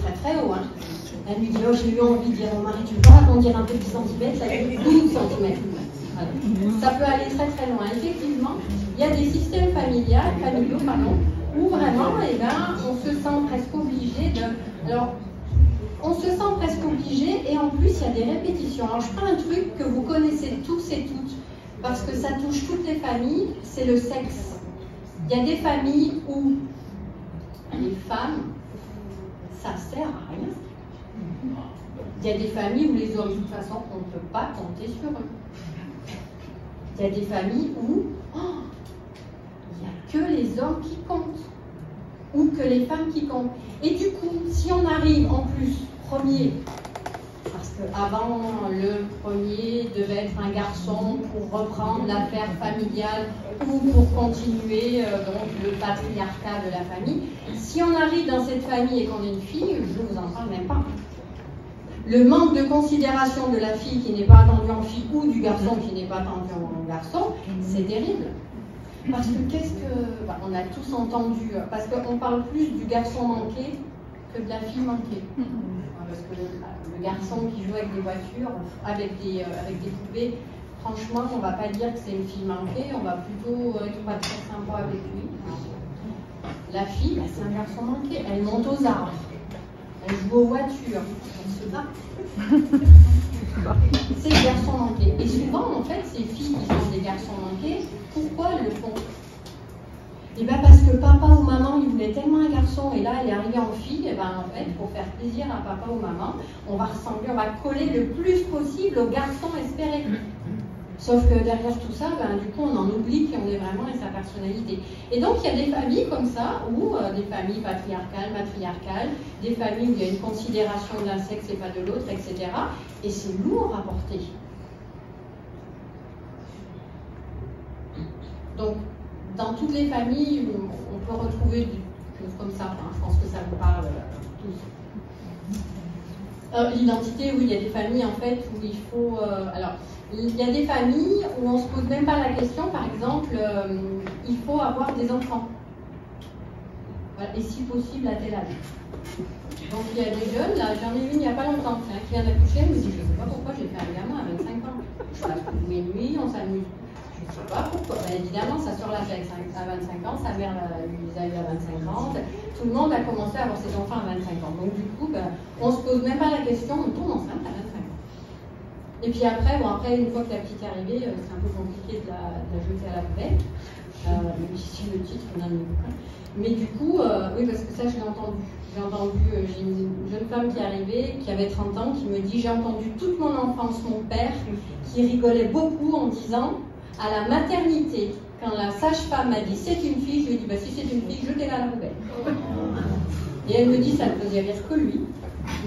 très très haut. Hein. Elle lui dit, oh, j'ai eu envie de dire à mon mari, tu peux pas agrandir un peu 10 cm, ça fait 12 cm. Voilà. Ça peut aller très très loin. Effectivement, il y a des systèmes familiaux, où vraiment, eh ben, on se sent presque obligé de... Alors, on se sent presque obligé et en plus, il y a des répétitions. Alors, je prends un truc que vous connaissez tous et toutes, parce que ça touche toutes les familles, c'est le sexe. Il y a des familles où les femmes, ça sert à rien. Il y a des familles où les hommes, de toute façon, on ne peut pas compter sur eux. Il y a des familles où il n'y a que les hommes qui comptent, ou que les femmes qui comptent. Et du coup, si on arrive en plus premier, parce qu'avant le premier devait être un garçon pour reprendre l'affaire familiale ou pour continuer donc le patriarcat de la famille, si on arrive dans cette famille et qu'on est une fille, je ne vous en parle même pas. Le manque de considération de la fille qui n'est pas attendue en fille ou du garçon qui n'est pas attendu en garçon, c'est terrible. Parce que qu'est-ce que... Bah, on a tous entendu, parce qu'on parle plus du garçon manqué que de la fille manquée. Parce que le garçon qui joue avec des voitures, avec des poupées, franchement, on ne va pas dire que c'est une fille manquée, on va plutôt être pas très sympa avec lui. La fille, bah, c'est un garçon manqué, elle monte aux arbres. Elle joue aux voitures, on se bat. C'est le garçon manqué. Et souvent, en fait, ces filles qui sont des garçons manqués, pourquoi elles le font? Et bien parce que papa ou maman, il voulait tellement un garçon, et là, elle est arrivée en fille, et ben en fait, pour faire plaisir à papa ou maman, on va ressembler, on va coller le plus possible au garçon espéré. Sauf que derrière tout ça, ben, du coup, on en oublie qui on est vraiment et sa personnalité. Et donc, il y a des familles comme ça, ou des familles patriarcales, matriarcales, des familles où il y a une considération d'un sexe et pas de l'autre, etc. Et c'est lourd à porter. Donc, dans toutes les familles, on peut retrouver des choses comme ça. Hein, je pense que ça vous parle tous. L'identité, oui, il y a des familles en fait où il faut... alors, il y a des familles où on ne se pose même pas la question, par exemple, il faut avoir des enfants. Voilà, et si possible, à tel âge. Donc il y a des jeunes, là, j'en ai une il n'y a pas longtemps, qui vient d'accoucher, elle me dit, je ne sais pas pourquoi j'ai fait un gamin à 25 ans. Je passe toutes mes nuits, on s'amuse. Je ne sais pas pourquoi. Ben, évidemment, sa soeur l'a fait à 25 ans, sa mère lui a eu à 25 ans. Tout le monde a commencé à avoir ses enfants à 25 ans. Donc du coup, ben, on ne se pose même pas la question, on tombe enceinte à 25 ans. Et puis après, bon, une fois que la petite est arrivée, c'est un peu compliqué de la jeter à la poubelle. Même si le titre n'a mis pas. Mais du coup, oui, parce que ça, je l'ai entendu. J'ai une jeune femme qui est arrivée, qui avait 30 ans, qui me dit, j'ai entendu toute mon enfance mon père qui rigolait beaucoup en disant, à la maternité, quand la sage-femme m'a dit, c'est une fille, je lui ai dit, bah, si c'est une fille, jetez-la à la poubelle. Et elle me dit, ça ne faisait rire que lui.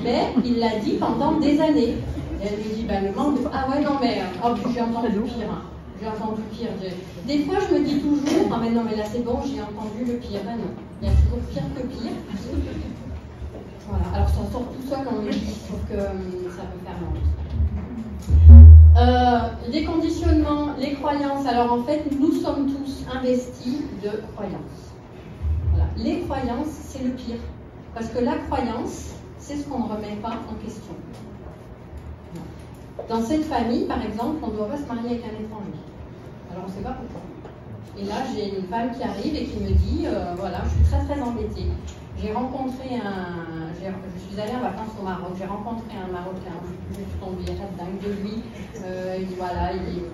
Mais il l'a dit pendant des années. Et elle lui dit, bah, le manque de... Ah ouais, non, mais j'ai entendu pire. Hein. J'ai entendu pire. Des fois, je me dis toujours, ah mais non, mais là c'est bon, j'ai entendu le pire. Ben non, il y a toujours pire que pire. Voilà, alors ça sort tout ça quand on le dit, sauf que ça peut faire mal. Les conditionnements, les croyances. Alors en fait, nous sommes tous investis de croyances. Voilà. Les croyances, c'est le pire. Parce que la croyance, c'est ce qu'on ne remet pas en question. Dans cette famille, par exemple, on ne doit pas se marier avec un étranger. Alors on ne sait pas pourquoi. Et là, j'ai une femme qui arrive et qui me dit, voilà, je suis très très embêtée. Je suis allée en vacances au Maroc, j'ai rencontré un Marocain, je suis tombée dingue de lui. Voilà, il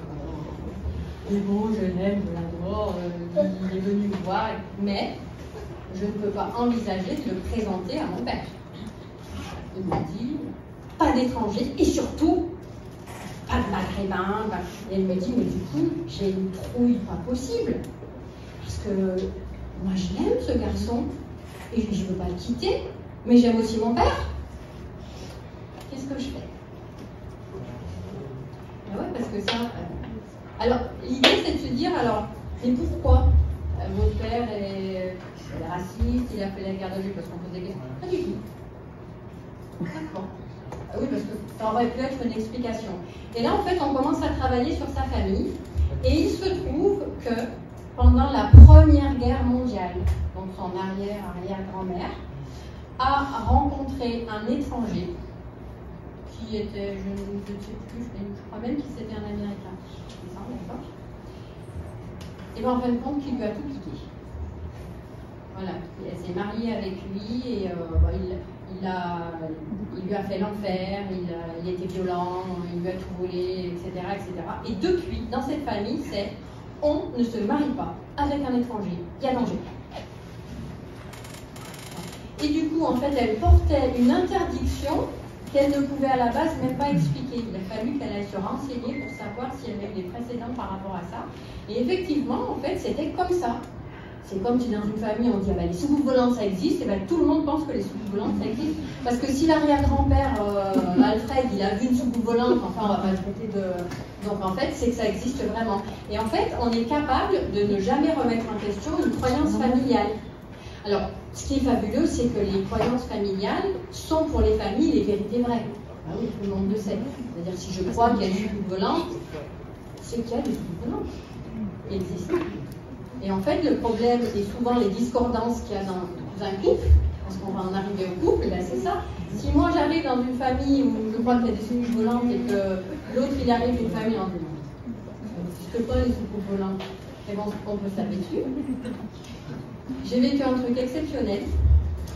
est beau, je l'aime, je l'adore, il est venu me voir, mais je ne peux pas envisager de le présenter à mon père. Il m'a dit, pas d'étranger et surtout, pas de maghrébin. Et elle me dit, mais du coup, j'ai une trouille pas possible. Parce que moi je l'aime ce garçon, et je ne veux pas le quitter, mais j'aime aussi mon père. Qu'est-ce que je fais? Ah ouais, parce que ça... Alors, l'idée c'est de se dire, alors, mais pourquoi votre père est raciste, il a fait la guerre de lui parce qu'on faisait des questions? Pas du tout. D'accord. Ah oui, parce que ça aurait pu être une explication. Et là, en fait, on commence à travailler sur sa famille, et il se trouve que pendant la Première Guerre mondiale, donc son arrière-grand-mère, a rencontré un étranger qui était, je ne sais plus, je crois même qu'il c'était un Américain. C'est ça, d'accord. Et bien en fin de compte, il lui a tout piqué. Voilà, elle s'est mariée avec lui et il lui a fait l'enfer, il était violent, il lui a tout volé, etc., etc. Et depuis, dans cette famille, c'est on ne se marie pas avec un étranger, il y a danger. Et du coup, en fait, elle portait une interdiction qu'elle ne pouvait à la base même pas expliquer. Il a fallu qu'elle aille se renseigner pour savoir si elle avait des précédents par rapport à ça. Et effectivement, en fait, c'était comme ça. C'est comme si dans une famille on dit ah ben, les soucoupes volantes ça existe, et ben tout le monde pense que les soucoupes volantes ça existe. Parce que si l'arrière-grand-père Alfred il a vu une soucoupe volante, enfin on va pas le traiter de. Donc en fait c'est que ça existe vraiment. Et en fait on est capable de ne jamais remettre en question une croyance familiale. Alors ce qui est fabuleux c'est que les croyances familiales sont pour les familles les vérités vraies. Ah oui, tout le monde le sait. C'est-à-dire si je crois qu'il y a des soucoupes volantes, c'est qu'il y a des soucoupes volantes. Elles existent. Et en fait, le problème, et souvent les discordances qu'il y a dans un couple, parce qu'on va en arriver au couple, ben c'est ça. Si moi j'arrive dans une famille où je crois qu'il y a des soucoupes volantes et que l'autre il arrive d'une famille en disant ça n'existe pas les soucoupes volantes, et bon, on peut se taper dessus. J'ai vécu un truc exceptionnel.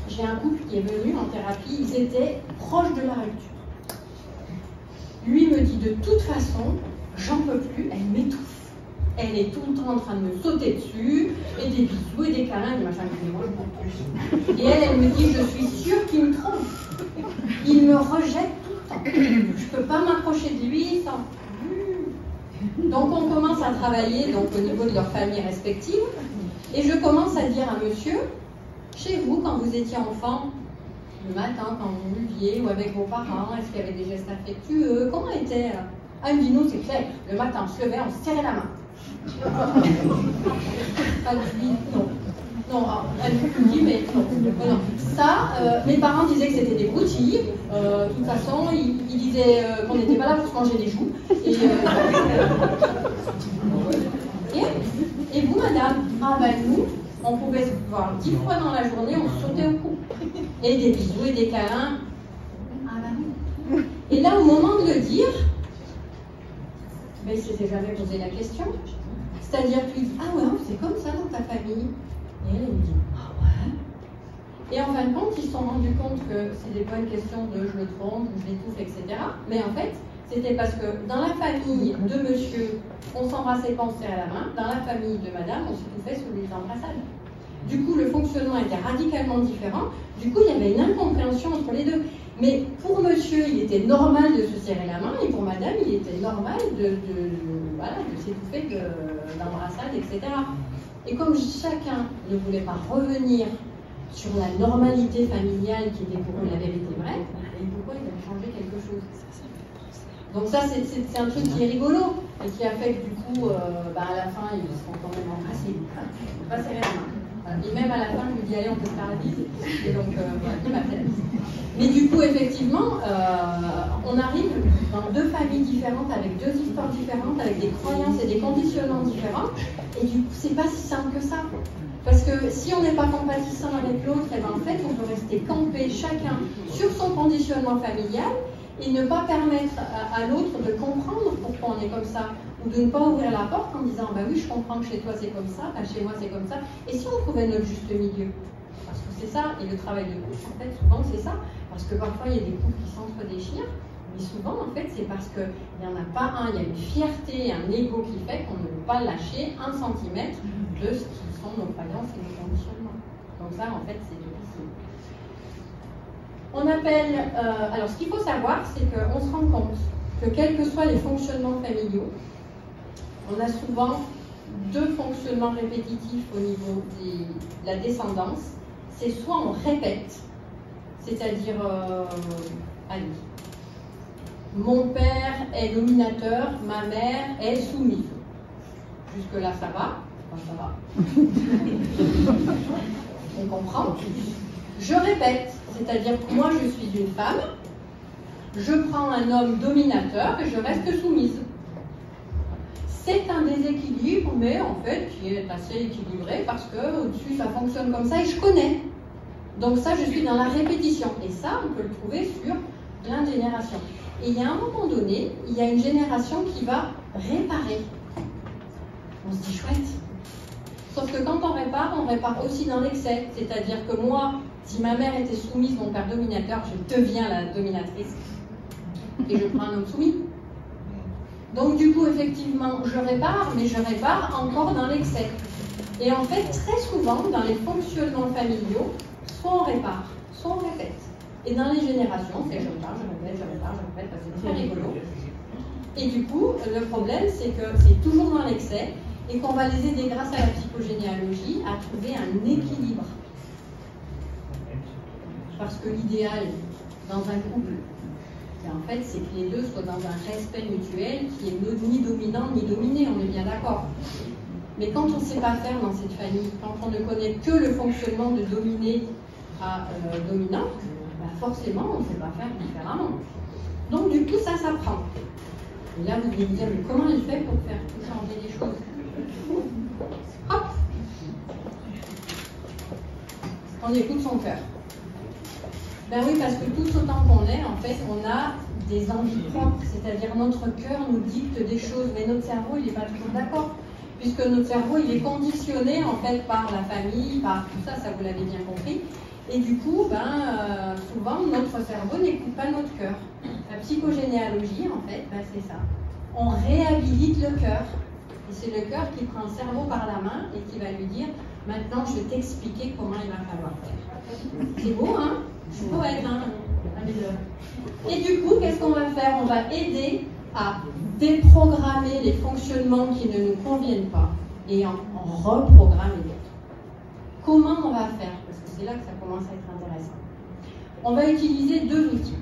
J'ai un couple qui est venu en thérapie, ils étaient proches de la rupture. Lui me dit de toute façon, j'en peux plus, elle m'étouffe. Elle est tout le temps en train de me sauter dessus, et des bisous et des câlins, et machin, et elle me dit, je suis sûre qu'il me trompe. Il me rejette tout le temps. Je ne peux pas m'approcher de lui sans... Donc on commence à travailler donc, au niveau de leurs familles respectives, et je commence à dire à monsieur, chez vous, quand vous étiez enfant, le matin, quand vous buviez, ou avec vos parents, est-ce qu'il y avait des gestes affectueux? Comment était... Ah, il me dit, nous, c'est clair, le matin, on se levait, on se serrait la main. Pas de vie, non. Non, elle me dit, mais non. Ça, mes parents disaient que c'était des broutilles. De toute façon, ils disaient qu'on n'était pas là pour se manger les joues. Et vous, madame? Ah ben nous, on pouvait se voir 10 fois dans la journée, on sautait au cou. Et des bisous et des câlins. Ah ben oui. Et là, au moment de le dire, mais il ne s'était jamais posé la question. C'est-à-dire qu'il dit, ah ouais, c'est comme ça dans ta famille. Et elle me dit, ah ouais. Et en fin de compte, ils se sont rendus compte que c'était pas une question de je le trompe, je l'étouffe, etc. Mais en fait, c'était parce que dans la famille de monsieur, on s'embrassait pas, on se serrait la main. Dans la famille de madame, on s'étouffait sous les embrassades. Du coup, le fonctionnement était radicalement différent. Du coup, il y avait une incompréhension entre les deux. Mais pour monsieur, il était normal de se serrer la main, et pour madame, il était normal de s'étouffer d'embrassades, etc. Et comme chacun ne voulait pas revenir sur la normalité familiale qui était pour eux la vérité vraie, et pourquoi il avait changé quelque chose? Donc ça, c'est un truc qui est rigolo, et qui a fait que du coup, à la fin, ils se sont quand même embrassés. Ils ne pas serrer la main. Et même à la fin, je lui dis, allez, on peut se faire la bise. Et donc, il m'a fait la bise. Mais du coup, effectivement, on arrive dans deux familles différentes, avec deux histoires différentes, avec des croyances et des conditionnements différents. Et du coup, c'est pas si simple que ça. Parce que si on n'est pas compatissant avec l'autre, et ben en fait, on peut rester campé chacun sur son conditionnement familial et ne pas permettre à l'autre de comprendre pourquoi on est comme ça, ou de ne pas ouvrir la porte en disant bah oui, je comprends que chez toi c'est comme ça, bah, chez moi c'est comme ça. Et si on trouvait notre juste milieu? Parce que c'est ça, et le travail de couple, en fait, souvent c'est ça. Parce que parfois il y a des couples qui s'entre-déchirent, mais souvent en fait c'est parce qu'il n'y en a pas un, il y a une fierté, un ego qui fait qu'on ne veut pas lâcher 1 centimètre de ce qui sont nos croyances et nos conditionnements. Donc ça en fait c'est difficile. On appelle, alors ce qu'il faut savoir, c'est qu'on se rend compte que quels que soient les fonctionnements familiaux, on a souvent deux fonctionnements répétitifs au niveau de la descendance. C'est soit on répète, c'est-à-dire, allez, mon père est dominateur, ma mère est soumise. Jusque-là, ça va. Enfin, ça va. On comprend. Je répète, c'est-à-dire que moi, je suis une femme, je prends un homme dominateur et je reste soumise. C'est un déséquilibre, mais en fait, qui est assez équilibré parce que au-dessus, ça fonctionne comme ça et je connais. Donc ça, je suis dans la répétition. Et ça, on peut le trouver sur plein de générations. Et il y a un moment donné, il y a une génération qui va réparer. On se dit chouette. Sauf que quand on répare aussi dans l'excès. C'est-à-dire que moi, si ma mère était soumise, mon père dominateur, je deviens la dominatrice. Et je prends un homme soumis. Donc du coup, effectivement, je répare, mais je répare encore dans l'excès. Et en fait, très souvent, dans les fonctionnements familiaux, soit on répare, soit on répète. Et dans les générations, c'est je répare, parce que c'est très rigolo. Et du coup, le problème, c'est que c'est toujours dans l'excès et qu'on va les aider, grâce à la psychogénéalogie, à trouver un équilibre. Parce que l'idéal dans un couple, en fait, c'est que les deux soient dans un respect mutuel qui est ni dominant ni dominé, on est bien d'accord. Mais quand on ne sait pas faire dans cette famille, quand on ne connaît que le fonctionnement de dominé à dominant, bah forcément, on ne sait pas faire différemment. Donc du coup, ça s'apprend. Et là, vous allez me dire, mais comment il fait pour faire changer les choses? Hop! On écoute son cœur. Ben oui, parce que tout autant qu'on est, en fait, on a des envies propres, c'est-à-dire notre cœur nous dicte des choses, mais notre cerveau, il n'est pas toujours d'accord, puisque notre cerveau, il est conditionné, en fait, par la famille, par tout ça, ça vous l'avez bien compris, et du coup, souvent, notre cerveau n'écoute pas notre cœur. La psychogénéalogie, en fait, c'est ça. On réhabilite le cœur, et c'est le cœur qui prend le cerveau par la main et qui va lui dire, maintenant, je vais t'expliquer comment il va falloir faire. C'est beau, hein? Je suis poète, hein? Et du coup, qu'est-ce qu'on va faire? On va aider à déprogrammer les fonctionnements qui ne nous conviennent pas et en reprogrammer d'autres. Comment on va faire? Parce que c'est là que ça commence à être intéressant. On va utiliser deux outils.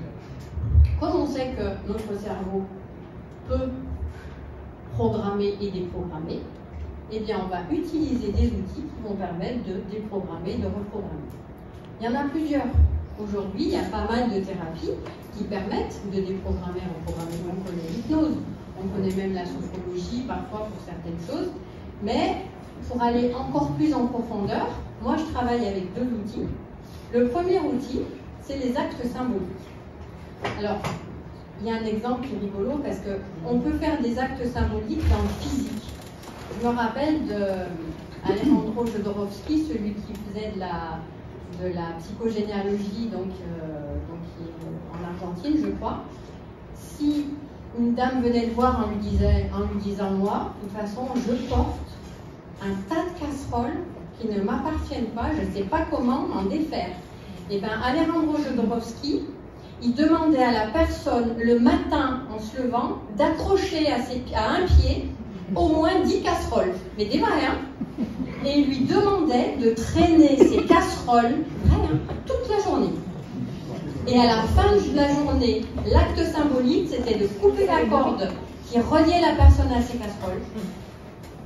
Comme on sait que notre cerveau peut programmer et déprogrammer, eh bien, on va utiliser des outils qui vont permettre de déprogrammer, de reprogrammer. Il y en a plusieurs. Aujourd'hui, il y a pas mal de thérapies qui permettent de déprogrammer et reprogrammer. On connaît l'hypnose, on connaît même la sophrologie parfois pour certaines choses. Mais pour aller encore plus en profondeur, moi je travaille avec deux outils. Le premier outil, c'est les actes symboliques. Alors, il y a un exemple qui est rigolo parce qu'on peut faire des actes symboliques dans le physique. Je me rappelle d'Alejandro Jodorowsky, celui qui faisait de la psychogénéalogie, donc qui est en Argentine, je crois. Si une dame venait le voir en lui disant, moi, de toute façon, je porte un tas de casseroles qui ne m'appartiennent pas, je ne sais pas comment m'en défaire. Et bien, Alejandro Jodorowsky, il demandait à la personne, le matin, en se levant, d'accrocher à un pied au moins 10 casseroles. Mais des vrais, hein? Et il lui demandait de traîner ses casseroles, toute la journée. Et à la fin de la journée, l'acte symbolique, c'était de couper la corde qui reliait la personne à ses casseroles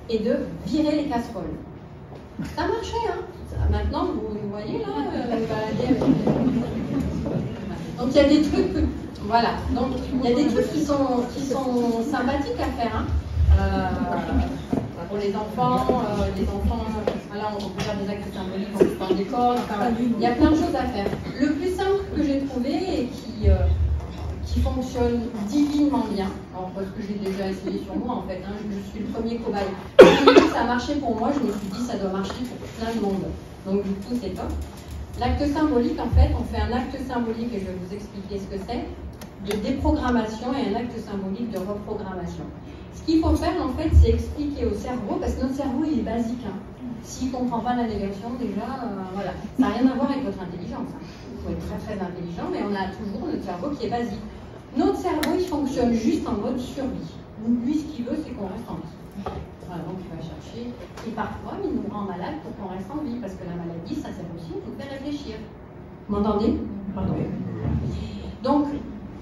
et de virer les casseroles. Ça marchait, hein? Maintenant, vous voyez là, vous baladez avec... Donc il y a des trucs, voilà. Donc il y a des trucs qui sont sympathiques à faire, hein. Pour les enfants, voilà, on peut faire des actes symboliques, on peut faire des cordes, il y a plein de choses à faire. Le plus simple que j'ai trouvé et qui fonctionne divinement bien, alors parce que j'ai déjà essayé sur moi en fait, hein, je suis le premier cobaye. Quand ça a marché pour moi, je me suis dit ça doit marcher pour plein de monde. Donc du coup c'est top. L'acte symbolique, en fait, on fait un acte symbolique, et je vais vous expliquer ce que c'est, de déprogrammation et un acte symbolique de reprogrammation. Ce qu'il faut faire, en fait, c'est expliquer au cerveau, parce que notre cerveau, il est basique. Hein. S'il ne comprend pas la négation, déjà, voilà. Ça n'a rien à voir avec votre intelligence. Hein. Il faut être très, très intelligent, mais on a toujours notre cerveau qui est basique. Notre cerveau, il fonctionne juste en mode survie. Lui, ce qu'il veut, c'est qu'on reste en vie. Voilà, donc tu vas chercher. Et parfois, il nous rend malade pour qu'on reste en vie, parce que la maladie, ça sert aussi à nous faire réfléchir. Vous m'entendez? Pardon. Donc,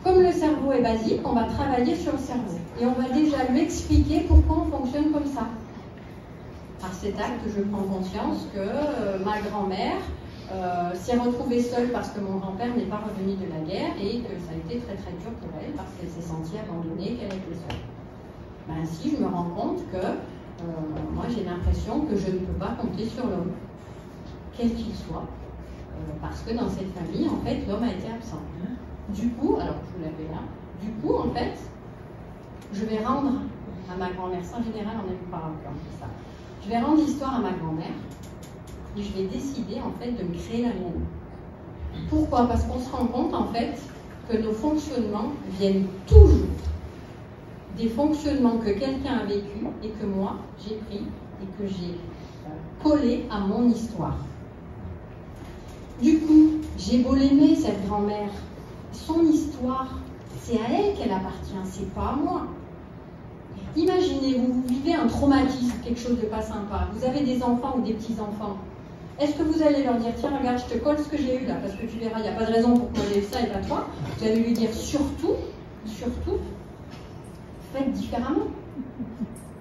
comme le cerveau est basique, on va travailler sur le cerveau. Et on va déjà lui expliquer pourquoi on fonctionne comme ça. Par cet acte, je prends conscience que ma grand-mère s'est retrouvée seule parce que mon grand-père n'est pas revenu de la guerre et que ça a été très très dur pour elle parce qu'elle s'est sentie abandonnée, qu'elle était seule. Ben, ainsi, je me rends compte que moi j'ai l'impression que je ne peux pas compter sur l'homme, quel qu'il soit, parce que dans cette famille, en fait, l'homme a été absent. Du coup, alors je vous l'avais là, du coup, en fait, je vais rendre à ma grand-mère, ça en général, on n'aime pas comme ça. Je vais rendre l'histoire à ma grand-mère et je vais décider en fait de me créer la mienne. Pourquoi? Parce qu'on se rend compte en fait que nos fonctionnements viennent toujours des fonctionnements que quelqu'un a vécu et que moi j'ai pris et que j'ai collé à mon histoire. Du coup, j'ai beau l'aimer cette grand-mère, son histoire, c'est à elle qu'elle appartient, c'est pas à moi. Imaginez, vous vivez un traumatisme, quelque chose de pas sympa. Vous avez des enfants ou des petits-enfants. Est-ce que vous allez leur dire, tiens, regarde, je te colle ce que j'ai eu là, parce que tu verras, il n'y a pas de raison pour que moi j'ai eu ça et pas toi. Vous allez lui dire, surtout, faites différemment.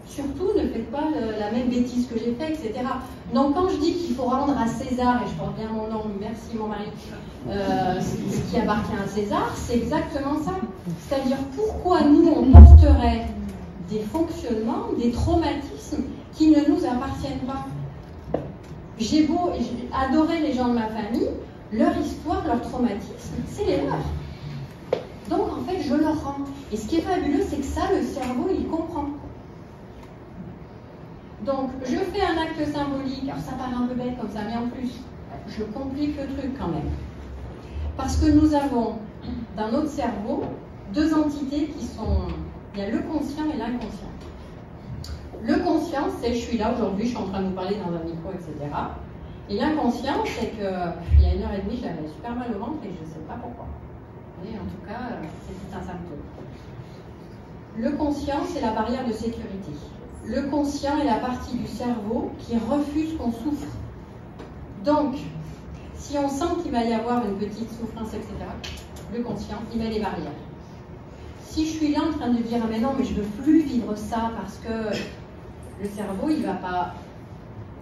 Surtout, ne faites pas la même bêtise que j'ai faite, etc. Donc, quand je dis qu'il faut rendre à César, et je porte bien mon nom, merci mon mari, ce qui appartient à César, c'est exactement ça. C'est-à-dire, pourquoi nous, on porterait des fonctionnements, des traumatismes qui ne nous appartiennent pas. J'ai beau adorer les gens de ma famille, leur histoire, leur traumatisme, c'est les leurs. Donc en fait, je leur rends. Et ce qui est fabuleux, c'est que ça, le cerveau, il comprend. Donc, je fais un acte symbolique, alors ça paraît un peu bête comme ça, mais en plus, je complique le truc quand même. Parce que nous avons, dans notre cerveau, deux entités qui sont... Il y a le conscient et l'inconscient. Le conscient, c'est je suis là aujourd'hui, je suis en train de vous parler dans un micro, etc. Et l'inconscient, c'est qu'il y a 1h30, j'avais super mal au ventre et je ne sais pas pourquoi. Et en tout cas, c'est tout un symptôme. Le conscient, c'est la barrière de sécurité. Le conscient est la partie du cerveau qui refuse qu'on souffre. Donc, si on sent qu'il va y avoir une petite souffrance, etc., le conscient, il met les barrières. Si je suis là en train de dire ah mais non mais je ne veux plus vivre ça parce que le cerveau il ne va pas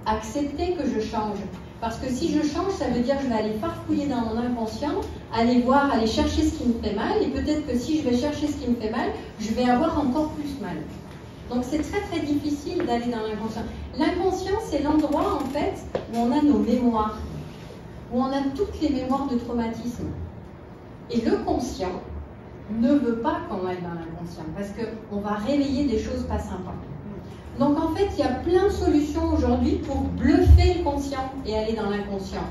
accepter que je change. Parce que si je change, ça veut dire que je vais aller farfouiller dans mon inconscient, aller voir, aller chercher ce qui me fait mal, et peut-être que si je vais chercher ce qui me fait mal, je vais avoir encore plus mal. Donc c'est très très difficile d'aller dans l'inconscient. L'inconscient c'est l'endroit en fait où on a nos mémoires, où on a toutes les mémoires de traumatisme. Et le conscient ne veut pas qu'on aille dans l'inconscient, parce qu'on va réveiller des choses pas sympas. Donc en fait, il y a plein de solutions aujourd'hui pour bluffer le conscient et aller dans l'inconscient.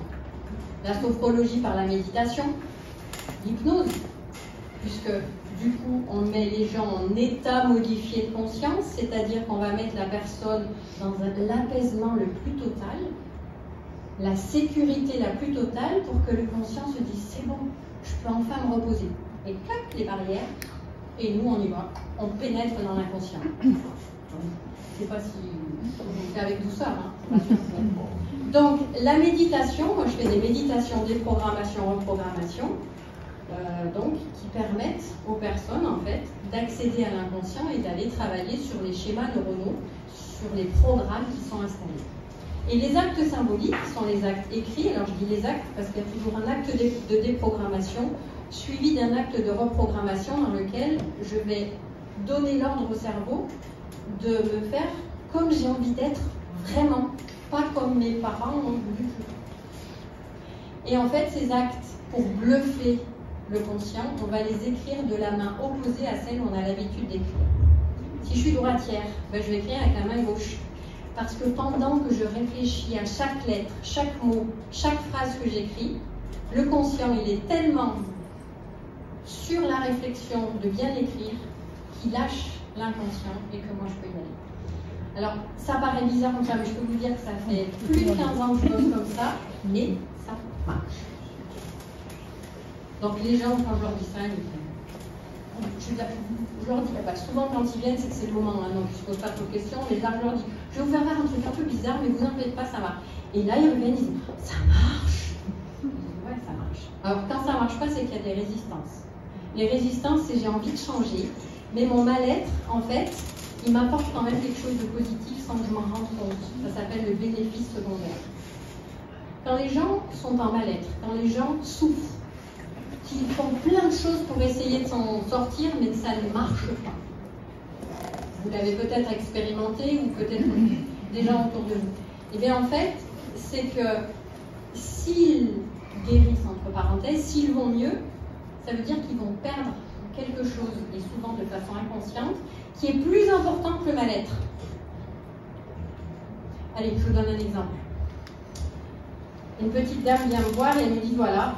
La sophrologie par la méditation, l'hypnose, puisque du coup, on met les gens en état modifié de conscience, c'est-à-dire qu'on va mettre la personne dans l'apaisement le plus total, la sécurité la plus totale pour que le conscient se dise c'est bon, je peux enfin me reposer. Et clac, les barrières, et nous on y va, on pénètre dans l'inconscient. Je ne sais pas si on fait avec douceur, hein, donc la méditation, moi je fais des méditations, déprogrammation, reprogrammation, donc qui permettent aux personnes en fait d'accéder à l'inconscient et d'aller travailler sur les schémas neuronaux, sur les programmes qui sont installés. Et les actes symboliques sont les actes écrits, alors je dis les actes parce qu'il y a toujours un acte de déprogrammation suivi d'un acte de reprogrammation dans lequel je vais donner l'ordre au cerveau de me faire comme j'ai envie d'être vraiment, pas comme mes parents ont voulu. Et en fait, ces actes, pour bluffer le conscient, on va les écrire de la main opposée à celle où on a l'habitude d'écrire. Si je suis droitière, ben je vais écrire avec la main gauche. Parce que pendant que je réfléchis à chaque lettre, chaque mot, chaque phrase que j'écris, le conscient, il est tellement sur la réflexion de bien écrire qu'il lâche l'inconscient et que moi je peux y aller. Alors, ça paraît bizarre comme ça, mais je peux vous dire que ça fait plus de 15 ans que je bosse comme ça, mais ça marche. Donc les gens, quand je leur dis ça, ils me disent je leur dis, souvent quand ils viennent, c'est que c'est le moment, hein, donc je ne pose pas trop de questions, mais là je leur dis, je vais vous faire un truc un peu bizarre, mais vous n'en faites pas, ça va. Et là ils reviennent, ils disent, ça marche. Je dis, ouais, ça marche. Alors quand ça ne marche pas, c'est qu'il y a des résistances. Les résistances, c'est j'ai envie de changer, mais mon mal-être, en fait, il m'apporte quand même quelque chose de positif sans que je m'en rende compte. Ça s'appelle le bénéfice secondaire. Quand les gens sont en mal-être, quand les gens souffrent, qu'ils font plein de choses pour essayer de s'en sortir, mais que ça ne marche pas. Vous l'avez peut-être expérimenté ou peut-être des gens autour de vous. Eh bien, en fait, c'est que s'ils guérissent, entre parenthèses, s'ils vont mieux, ça veut dire qu'ils vont perdre quelque chose, et souvent de façon inconsciente, qui est plus important que le mal-être. Allez, je vous donne un exemple. Une petite dame vient me voir et elle me dit, voilà,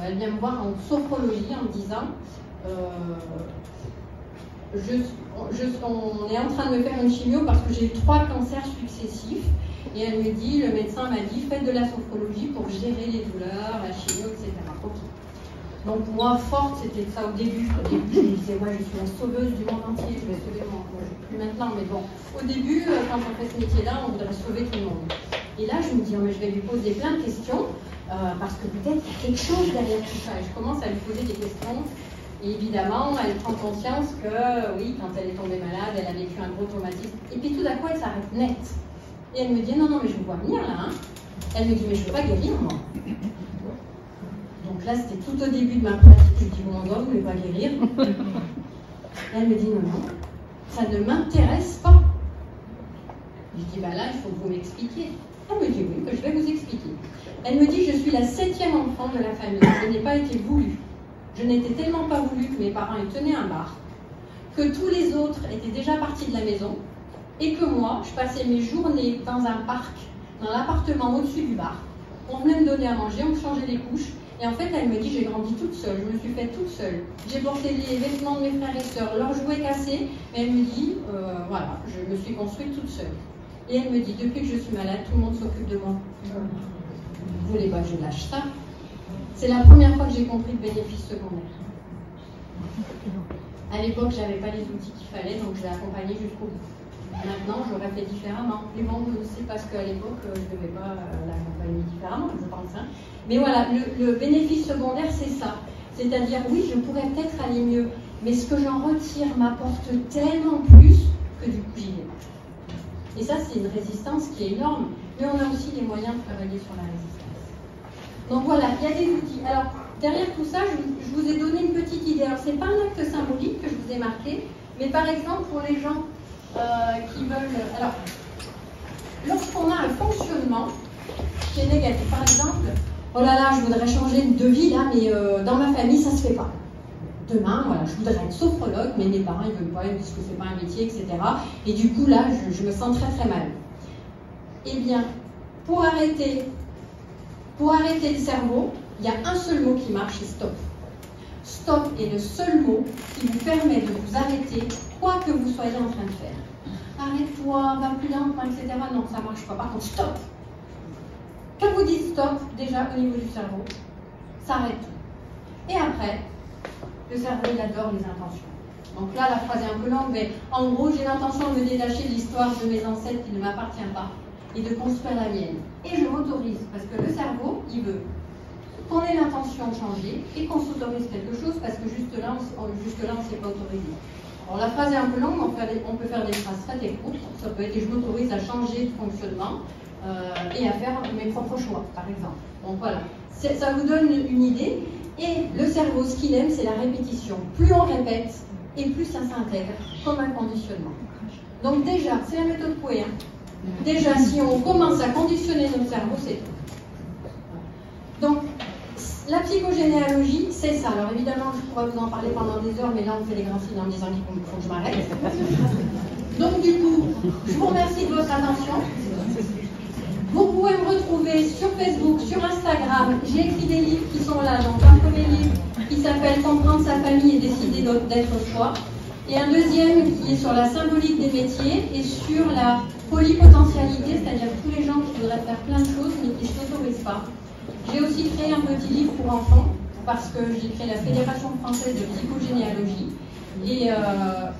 elle vient me voir en sophrologie en me disant, on est en train de me faire une chimio parce que j'ai eu 3 cancers successifs. Et elle me dit, le médecin m'a dit, faites de la sophrologie pour gérer les douleurs, la chimio, etc. Okay. Donc moi, forte, c'était ça au début. Au début, je me disais, moi, je suis la sauveuse du monde entier, je vais sauver le monde. Plus maintenant, mais bon. Au début, quand on fait ce métier-là, on voudrait sauver tout le monde. Et là, je me dis, mais je vais lui poser plein de questions, parce que peut-être il y a quelque chose derrière tout ça. Et je commence à lui poser des questions. Et évidemment, elle prend conscience que, oui, quand elle est tombée malade, elle a vécu un gros traumatisme. Et puis tout d'un coup, elle s'arrête net. Et elle me dit, non, mais je vous vois venir là. Hein. Elle me dit, mais je ne veux pas guérir, moi. Donc là, c'était tout au début de ma pratique. Je dis, bon, vous ne voulez pas guérir. Elle me dit, non, ça ne m'intéresse pas. Je dis, là, il faut que vous m'expliquiez. Elle me dit, oui, que je vais vous expliquer. Elle me dit, je suis la 7e enfant de la famille. Je n'ai pas été voulue. Je n'étais tellement pas voulue que mes parents y tenaient un bar, que tous les autres étaient déjà partis de la maison, et que moi, je passais mes journées dans un parc, dans l'appartement au-dessus du bar. On venait me donner à manger, on me changeait les couches. Et en fait, elle me dit, j'ai grandi toute seule, je me suis faite toute seule. J'ai porté les vêtements de mes frères et sœurs, leurs jouets cassés. Et elle me dit, voilà, je me suis construite toute seule. Et elle me dit, depuis que je suis malade, tout le monde s'occupe de moi. Vous voulez pas que je lâche ça? C'est la première fois que j'ai compris le bénéfice secondaire. À l'époque, je n'avais pas les outils qu'il fallait, donc je l'ai accompagnée jusqu'au bout. Maintenant, j'aurais fait différemment. Mais bon, c'est parce qu'à l'époque, je ne devais pas l'accompagner différemment, je pense. Hein. Mais voilà, le bénéfice secondaire, c'est ça. C'est-à-dire, oui, je pourrais peut-être aller mieux, mais ce que j'en retire m'apporte tellement plus que du coup, j'y vais pas. Et ça, c'est une résistance qui est énorme, mais on a aussi les moyens de travailler sur la résistance. Donc voilà, il y a des outils. Alors, derrière tout ça, je vous ai donné une petite idée. Alors, ce n'est pas un acte symbolique que je vous ai marqué, mais par exemple, pour les gens qui veulent... Alors, lorsqu'on a un fonctionnement qui est négatif, par exemple, oh là là, je voudrais changer de vie, là, mais dans ma famille, ça ne se fait pas. Demain, voilà, je voudrais être sophrologue, mais mes parents, ils ne veulent pas, ils disent que ce n'est pas un métier, etc. Et du coup, là, je me sens très très mal. Eh bien, pour arrêter le cerveau, il y a un seul mot qui marche, c'est stop. Stop est le seul mot qui vous permet de vous arrêter, quoi que vous soyez en train de faire. Arrête-toi, va plus lentement, etc. Non, ça ne marche pas. Par contre, stop. Quand vous dites stop, déjà au niveau du cerveau, ça arrête tout. Et après, le cerveau, il adore les intentions. Donc là, la phrase est un peu longue, mais en gros, j'ai l'intention de me détacher de l'histoire de mes ancêtres qui ne m'appartient pas et de construire la mienne. Et je m'autorise, parce que le cerveau, il veut qu'on ait l'intention de changer et qu'on s'autorise quelque chose, parce que juste là, on ne s'est pas autorisé. Alors la phrase est un peu longue, on peut faire des phrases très courtes. Ça peut être « je m'autorise à changer de fonctionnement et à faire mes propres choix », par exemple. Donc voilà, ça vous donne une idée. Et le cerveau, ce qu'il aime, c'est la répétition. Plus on répète, et plus ça s'intègre comme un conditionnement. Donc déjà, c'est la méthode Coué. Hein. Déjà, si on commence à conditionner notre cerveau, c'est tout. Donc, la psychogénéalogie, c'est ça. Alors évidemment, je pourrais vous en parler pendant des heures, mais là, on fait les grands signes en me disant qu'il faut que je m'arrête. Donc du coup, je vous remercie de votre attention. Vous pouvez me retrouver sur Facebook, sur Instagram. J'ai écrit des livres qui sont là. Donc un premier livre qui s'appelle « Comprendre sa famille et décider d'être soi ». Et un deuxième qui est sur la symbolique des métiers et sur la polypotentialité, c'est-à-dire tous les gens qui voudraient faire plein de choses mais qui ne s'autorisent pas. J'ai aussi créé un petit livre pour enfants parce que j'ai créé la Fédération française de psychogénéalogie. Et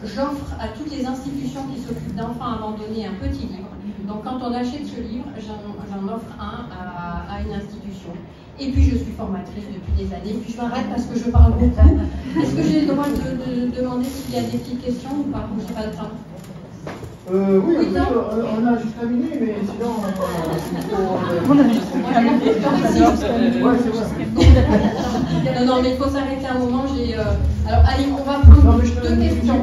j'offre à toutes les institutions qui s'occupent d'enfants abandonnés un petit livre. Donc quand on achète ce livre, j'en offre un à une institution. Et puis je suis formatrice depuis des années. Puis je m'arrête parce que je parle beaucoup. Est-ce que j'ai le droit de demander s'il y a des petites questions ou pas? Ou j'ai pas le temps? Oui, on a juste terminé, mais sinon on a juste terminé. Ouais, c'est vrai. Non, mais il faut s'arrêter un moment. Alors allez, on va prendre deux questions.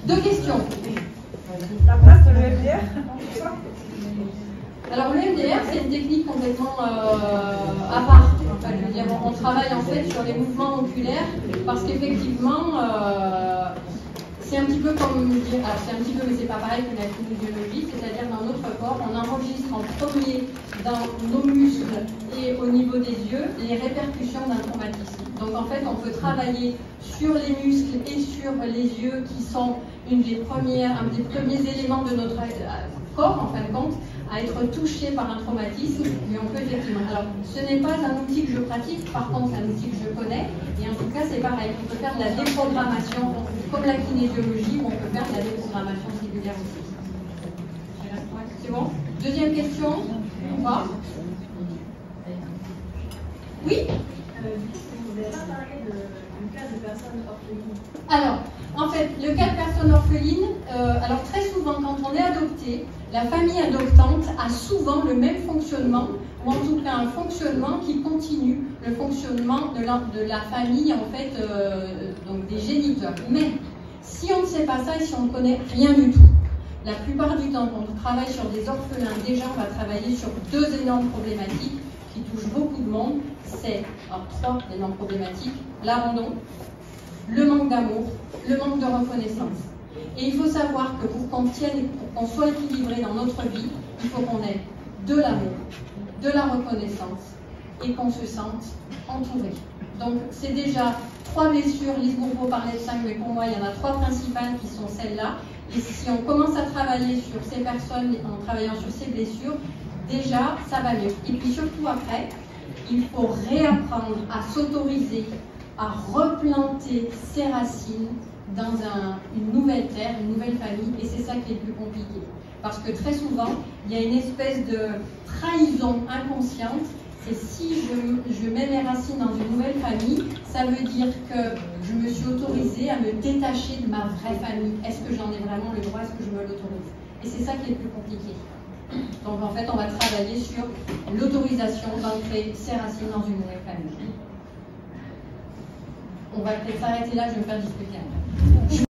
Deux questions. La place de l'EMDR. Alors l'EMDR, c'est une technique complètement à part. Enfin, je veux dire, on travaille en fait sur les mouvements oculaires parce qu'effectivement, c'est un petit peu comme dire, c'est un petit peu, mais c'est pas pareil que la kinésiologie, c'est-à-dire dans notre corps, on enregistre en premier dans nos muscles et au niveau des yeux les répercussions d'un traumatisme. Donc en fait, on peut travailler sur les muscles et sur les yeux qui sont un des premiers éléments de notre corps, en fin de compte, à être touché par un traumatisme, mais on peut effectivement. Alors, ce n'est pas un outil que je pratique, par contre, c'est un outil que je connais, et en tout cas, c'est pareil. On peut faire de la déprogrammation, comme la kinésiologie, où on peut faire de la déprogrammation cellulaire aussi. C'est bon? Deuxième question, ou pas? Oui? Vous n'avez pas parlé du cas de personnes orphelines. Alors, en fait, le cas de personnes orphelines, alors très souvent, quand on est adopté, la famille adoptante a souvent le même fonctionnement, ou en tout cas un fonctionnement qui continue le fonctionnement de la famille, en fait, donc des géniteurs. Mais si on ne sait pas ça et si on ne connaît rien du tout, la plupart du temps, quand on travaille sur des orphelins, déjà on va travailler sur deux énormes problématiques qui touchent beaucoup de monde. C'est trois énormes problématiques: l'abandon, le manque d'amour, le manque de reconnaissance. Et il faut savoir que pour qu'on tienne et pour qu'on soit équilibré dans notre vie, il faut qu'on ait de l'amour, de la reconnaissance et qu'on se sente entouré. Donc c'est déjà trois blessures. Lise Bourbeau parlait de 5, mais pour moi il y en a trois principales qui sont celles-là. Et si on commence à travailler sur ces personnes en travaillant sur ces blessures, déjà ça va mieux. Et puis surtout après, il faut réapprendre à s'autoriser à replanter ses racines dans une nouvelle terre, une nouvelle famille, et c'est ça qui est le plus compliqué. Parce que très souvent, il y a une espèce de trahison inconsciente. C'est si je mets mes racines dans une nouvelle famille, ça veut dire que je me suis autorisée à me détacher de ma vraie famille. Est-ce que j'en ai vraiment le droit? Est-ce que je me l'autorise? Et c'est ça qui est le plus compliqué. Donc en fait, on va travailler sur l'autorisation d'ancrer ses racines dans une nouvelle famille. On va peut-être s'arrêter là, je vais me faire discuter après.